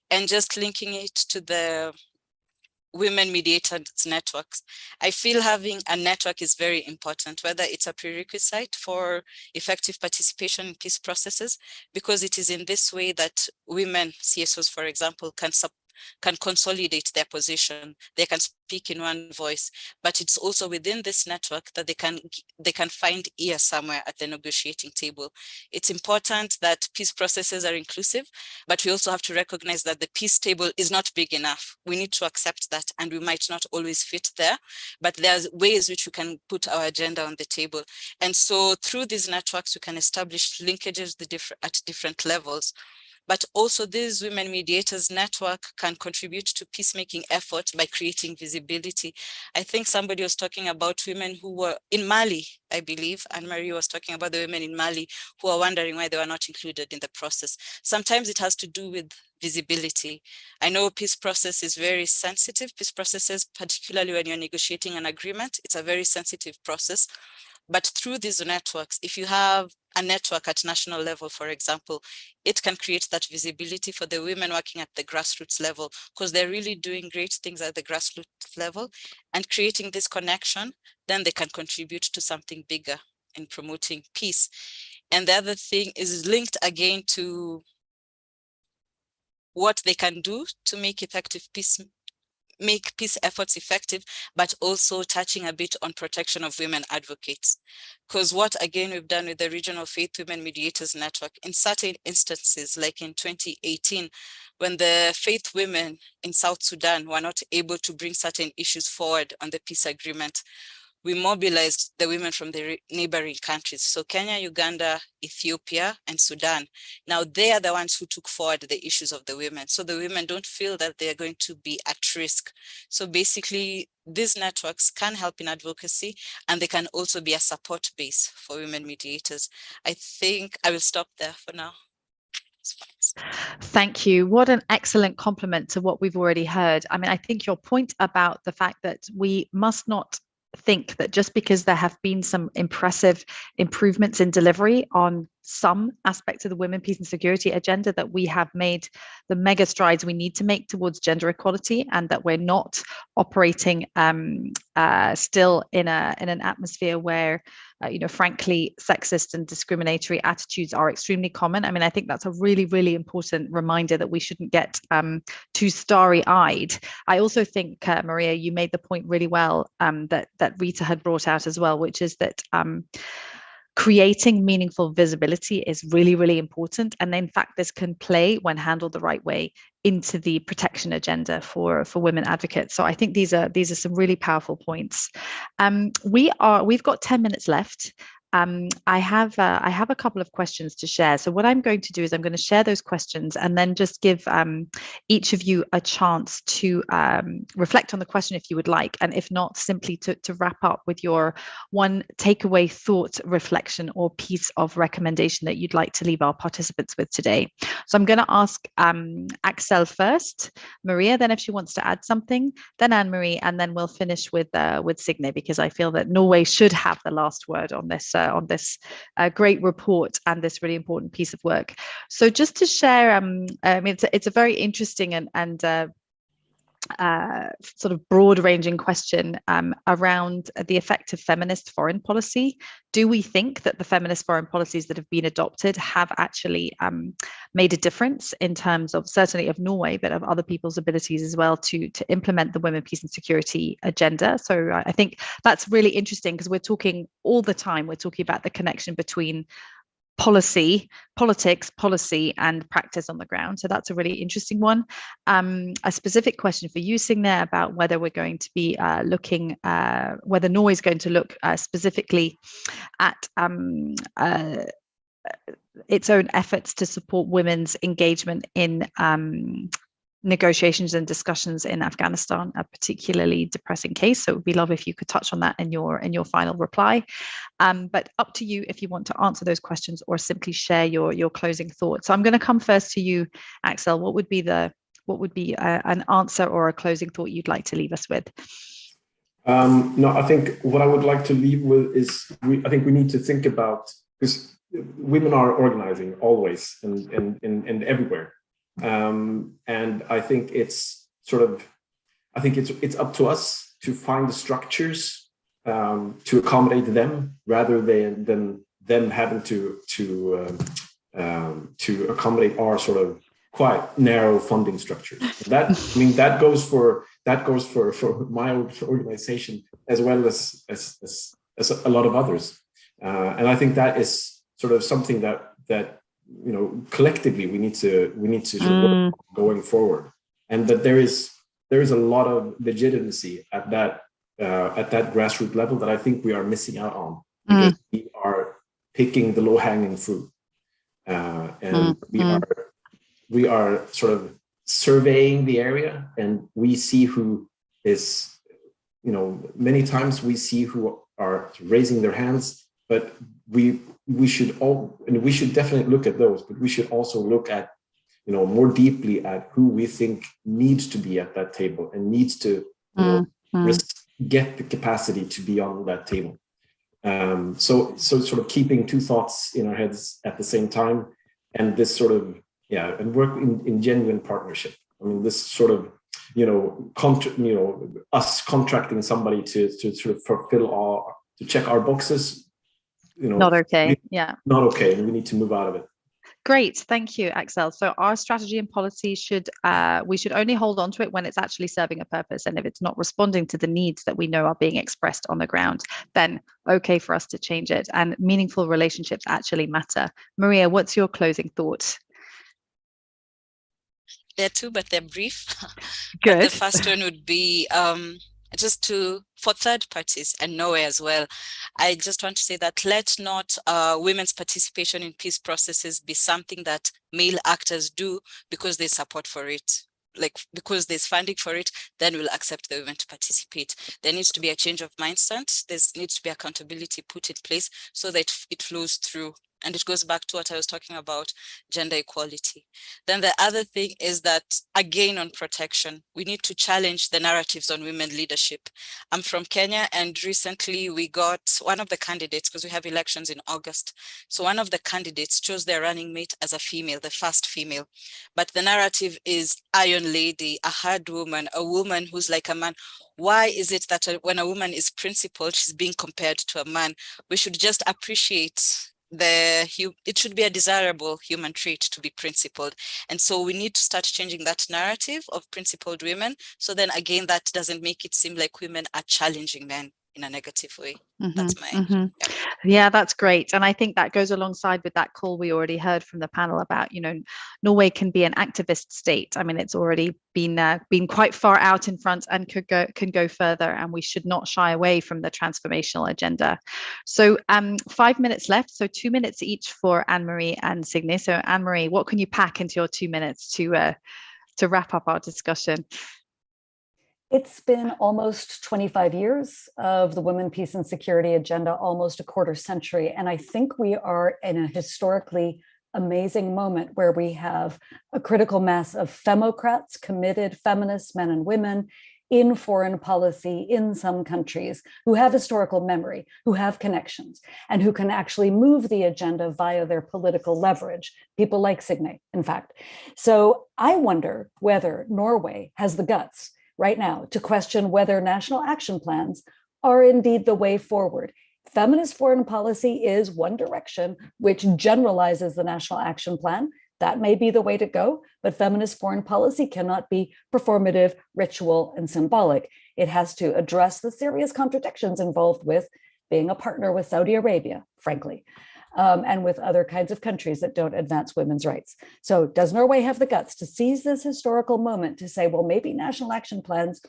and just linking it to the women mediators networks. I feel having a network is very important, whether it's a prerequisite for effective participation in peace processes, because it is in this way that women CSOs, for example, can consolidate their position. They can speak in one voice, but it's also within this network that they can find ear somewhere at the negotiating table. It's important that peace processes are inclusive, but we also have to recognize that the peace table is not big enough. We need to accept that, and we might not always fit there, but there's ways which we can put our agenda on the table. And so through these networks, we can establish linkages at different levels. But also this women mediators network can contribute to peacemaking efforts by creating visibility. I think somebody was talking about women who were in Mali, I believe, and Marie was talking about the women in Mali who are wondering why they were not included in the process. Sometimes it has to do with visibility. I know peace process is very sensitive. Peace processes, particularly when you're negotiating an agreement, it's a very sensitive process. But through these networks, if you have a network at national level, for example, it can create that visibility for the women working at the grassroots level, because they're really doing great things at the grassroots level, and creating this connection, then they can contribute to something bigger in promoting peace. And the other thing is linked again to what they can do to make effective peace make peace efforts effective, but also touching a bit on protection of women advocates. Because what, again, we've done with the Regional Faith Women Mediators Network, in certain instances, like in 2018, when the faith women in South Sudan were not able to bring certain issues forward on the peace agreement, we mobilized the women from the neighboring countries. So Kenya, Uganda, Ethiopia, and Sudan. Now they are the ones who took forward the issues of the women. So the women don't feel that they're going to be at risk. So basically, these networks can help in advocacy, and they can also be a support base for women mediators. I think I will stop there for now. Thank you. What an excellent compliment to what we've already heard. I mean, I think your point about the fact that we must not think that just because there have been some impressive improvements in delivery on some aspects of the women, peace and security agenda, that we have made the mega strides we need to make towards gender equality, and that we're not operating still in an atmosphere where frankly, sexist and discriminatory attitudes are extremely common. I mean, I think that's a really, really important reminder that we shouldn't get too starry-eyed. I also think, Maria, you made the point really well that Rita had brought out as well, which is that creating meaningful visibility is really, really important. And in fact, this can play, when handled the right way, into the protection agenda for women advocates. So I think these are some really powerful points. We've got 10 minutes left. I have a couple of questions to share. So what I'm going to do is I'm going to share those questions and then just give each of you a chance to reflect on the question if you would like, and if not, simply to wrap up with your one takeaway thought, reflection, or piece of recommendation that you'd like to leave our participants with today. So I'm going to ask Axel first, Maria, then if she wants to add something, then Anne-Marie, and then we'll finish with Signe, because I feel that Norway should have the last word on this great report and this really important piece of work. So just to share, it's a very interesting and sort of broad-ranging question around the effect of feminist foreign policy. Do we think that the feminist foreign policies that have been adopted have actually made a difference in terms of, certainly of Norway, but of other people's abilities as well to implement the women, peace and security agenda? So I think that's really interesting, because we're talking all the time, we're talking about the connection between politics, policy, and practice on the ground. So that's a really interesting one. A specific question for you, Signe, about whether we're going to be looking, whether Norway is going to look specifically at its own efforts to support women's engagement in negotiations and discussions in Afghanistan, a particularly depressing case. So it would be lovely if you could touch on that in your final reply. But up to you if you want to answer those questions or simply share your closing thoughts. So I'm going to come first to you, Axel. What would be an answer or a closing thought you'd like to leave us with? No, I think what I would like to leave with is I think we need to think about, because women are organizing always and everywhere. And I think it's it's up to us to find the structures to accommodate them, rather than them having to accommodate our sort of quite narrow funding structures. That goes for my organization as well as a lot of others. And I think that is sort of something that collectively we need to sort of work going forward, and that there is a lot of legitimacy at that grassroots level that I think we are missing out on, because we are picking the low-hanging fruit, and we are sort of surveying the area, and we see who is, many times we see who are raising their hands, but we should definitely look at those, but we should also look at, more deeply at who we think needs to be at that table and needs to get the capacity to be on that table. So sort of keeping two thoughts in our heads at the same time, and this sort of, and work in genuine partnership. I mean, this sort of, us contracting somebody to sort of fulfill to check our boxes, not okay. Not okay, and we need to move out of it. Great, thank you, Axel. So our strategy and policy we should only hold on to it when it's actually serving a purpose. And if it's not responding to the needs that we know are being expressed on the ground, then okay for us to change it. And meaningful relationships actually matter. Maria, what's your closing thought? There are two, but they're brief. Good. The first one would be just for third parties and Norway as well. I just want to say that let not women's participation in peace processes be something that male actors do because there's support for it. Like because there's funding for it, then we'll accept the women to participate. There needs to be a change of mindset. There needs to be accountability put in place so that it flows through. And it goes back to what I was talking about, gender equality. Then the other thing is that, again, on protection, we need to challenge the narratives on women leadership. I'm from Kenya, and recently we got one of the candidates, because we have elections in August. So one of the candidates chose their running mate as a female, the first female. But the narrative is Iron Lady, a hard woman, a woman who's like a man. Why is it that when a woman is principled, she's being compared to a man? We should just appreciate it should be a desirable human trait to be principled. And so we need to start changing that narrative of principled women. So then again, that doesn't make it seem like women are challenging men in a negative way. That's my Yeah, that's great. And I think that goes alongside with that call we already heard from the panel about, Norway can be an activist state. I mean, it's already been quite far out in front and can go further, and we should not shy away from the transformational agenda. So 5 minutes left, so 2 minutes each for Anne-Marie and Signe. So Anne-Marie, what can you pack into your 2 minutes to wrap up our discussion? It's been almost 25 years of the Women, Peace and Security agenda, almost a quarter century. And I think we are in a historically amazing moment where we have a critical mass of femocrats, committed feminists, men and women in foreign policy in some countries who have historical memory, who have connections, and who can actually move the agenda via their political leverage, people like Signe, in fact. So I wonder whether Norway has the guts right now to question whether national action plans are indeed the way forward. Feminist foreign policy is one direction which generalizes the national action plan. That may be the way to go, but feminist foreign policy cannot be performative, ritual, and symbolic. It has to address the serious contradictions involved with being a partner with Saudi Arabia, frankly. And with other kinds of countries that don't advance women's rights. So does Norway have the guts to seize this historical moment to say, well, maybe national action plans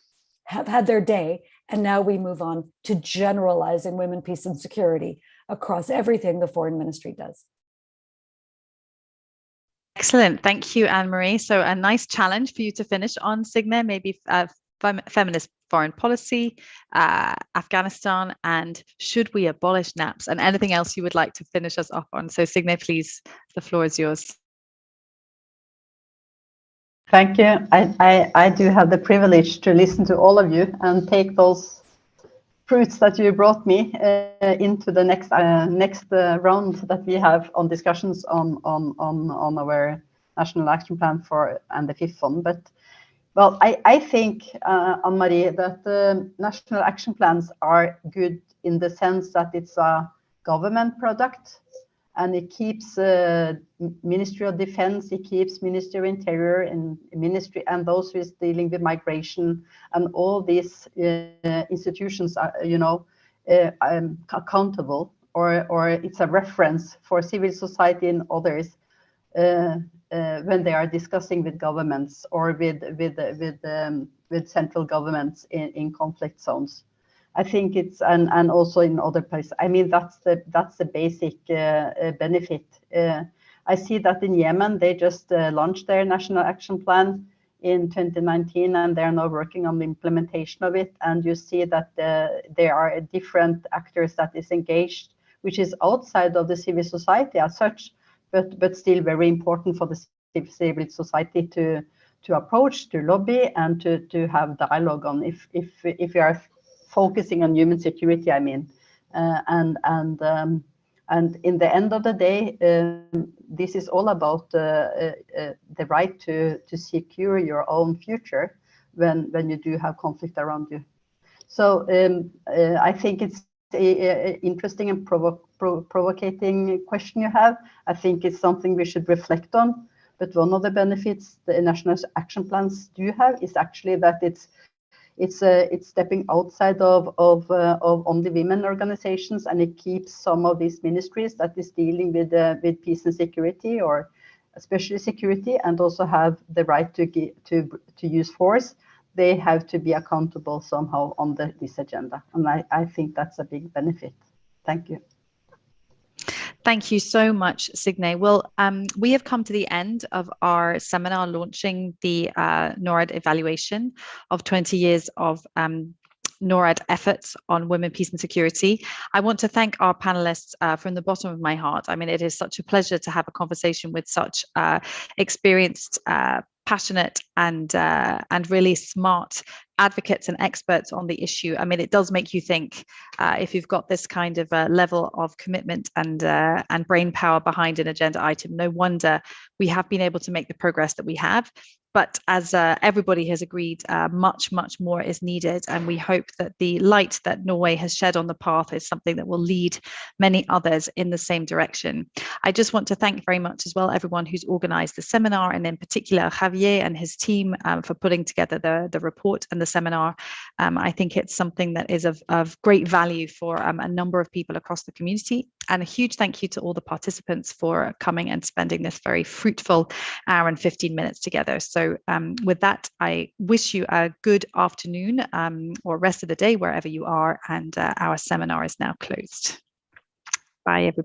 have had their day, and now we move on to generalizing women, peace, and security across everything the foreign ministry does? Excellent. Thank you, Anne-Marie. So a nice challenge for you to finish on, Signe, maybe feminist foreign policy, Afghanistan, and should we abolish NAPs, and anything else you would like to finish us off on. So Signe, please, the floor is yours. Thank you. I do have the privilege to listen to all of you and take those fruits that you brought me into the next round that we have on discussions on our national action plan and the fifth one. But well, I think, Anne-Marie, that the national action plans are good in the sense that it's a government product, and it keeps Ministry of Defense, it keeps Ministry of Interior and Ministry, and those who is dealing with migration, and all these institutions are, accountable, or it's a reference for civil society and others when they are discussing with governments or with central governments in conflict zones. I think it's and also in other places. I mean, that's the basic benefit. I see that in Yemen they just launched their national action plan in 2019, and they are now working on the implementation of it. And you see that there are different actors that is engaged, which is outside of the civil society as such, but still very important for the civil society to approach, to lobby, and to have dialogue on if you are focusing on human security, I mean, and in the end of the day, this is all about the right to secure your own future when you do have conflict around you. So I think it's interesting and provocating question you have. I think it's something we should reflect on. But one of the benefits the national action plans do have is actually that it's stepping outside of only women organizations, and it keeps some of these ministries that is dealing with peace and security, or especially security, and also have the right to use force. They have to be accountable somehow on this agenda, and I think that's a big benefit. Thank you. Thank you so much, Signe. Well, we have come to the end of our seminar launching the Norad evaluation of 20 years of Norad efforts on women, peace and security. I want to thank our panelists from the bottom of my heart. I mean, it is such a pleasure to have a conversation with such experienced, passionate and really smart advocates and experts on the issue. I mean, it does make you think if you've got this kind of level of commitment and brain power behind an agenda item. No wonder we have been able to make the progress that we have. But as everybody has agreed, much more is needed. And we hope that the light that Norway has shed on the path is something that will lead many others in the same direction. I just want to thank very much as well everyone who's organized the seminar, and in particular Javier and his team for putting together the report and the seminar. I think it's something that is of great value for a number of people across the community. And a huge thank you to all the participants for coming and spending this very fruitful hour and 15 minutes together. So with that, I wish you a good afternoon or rest of the day wherever you are, and our seminar is now closed. Bye, everybody.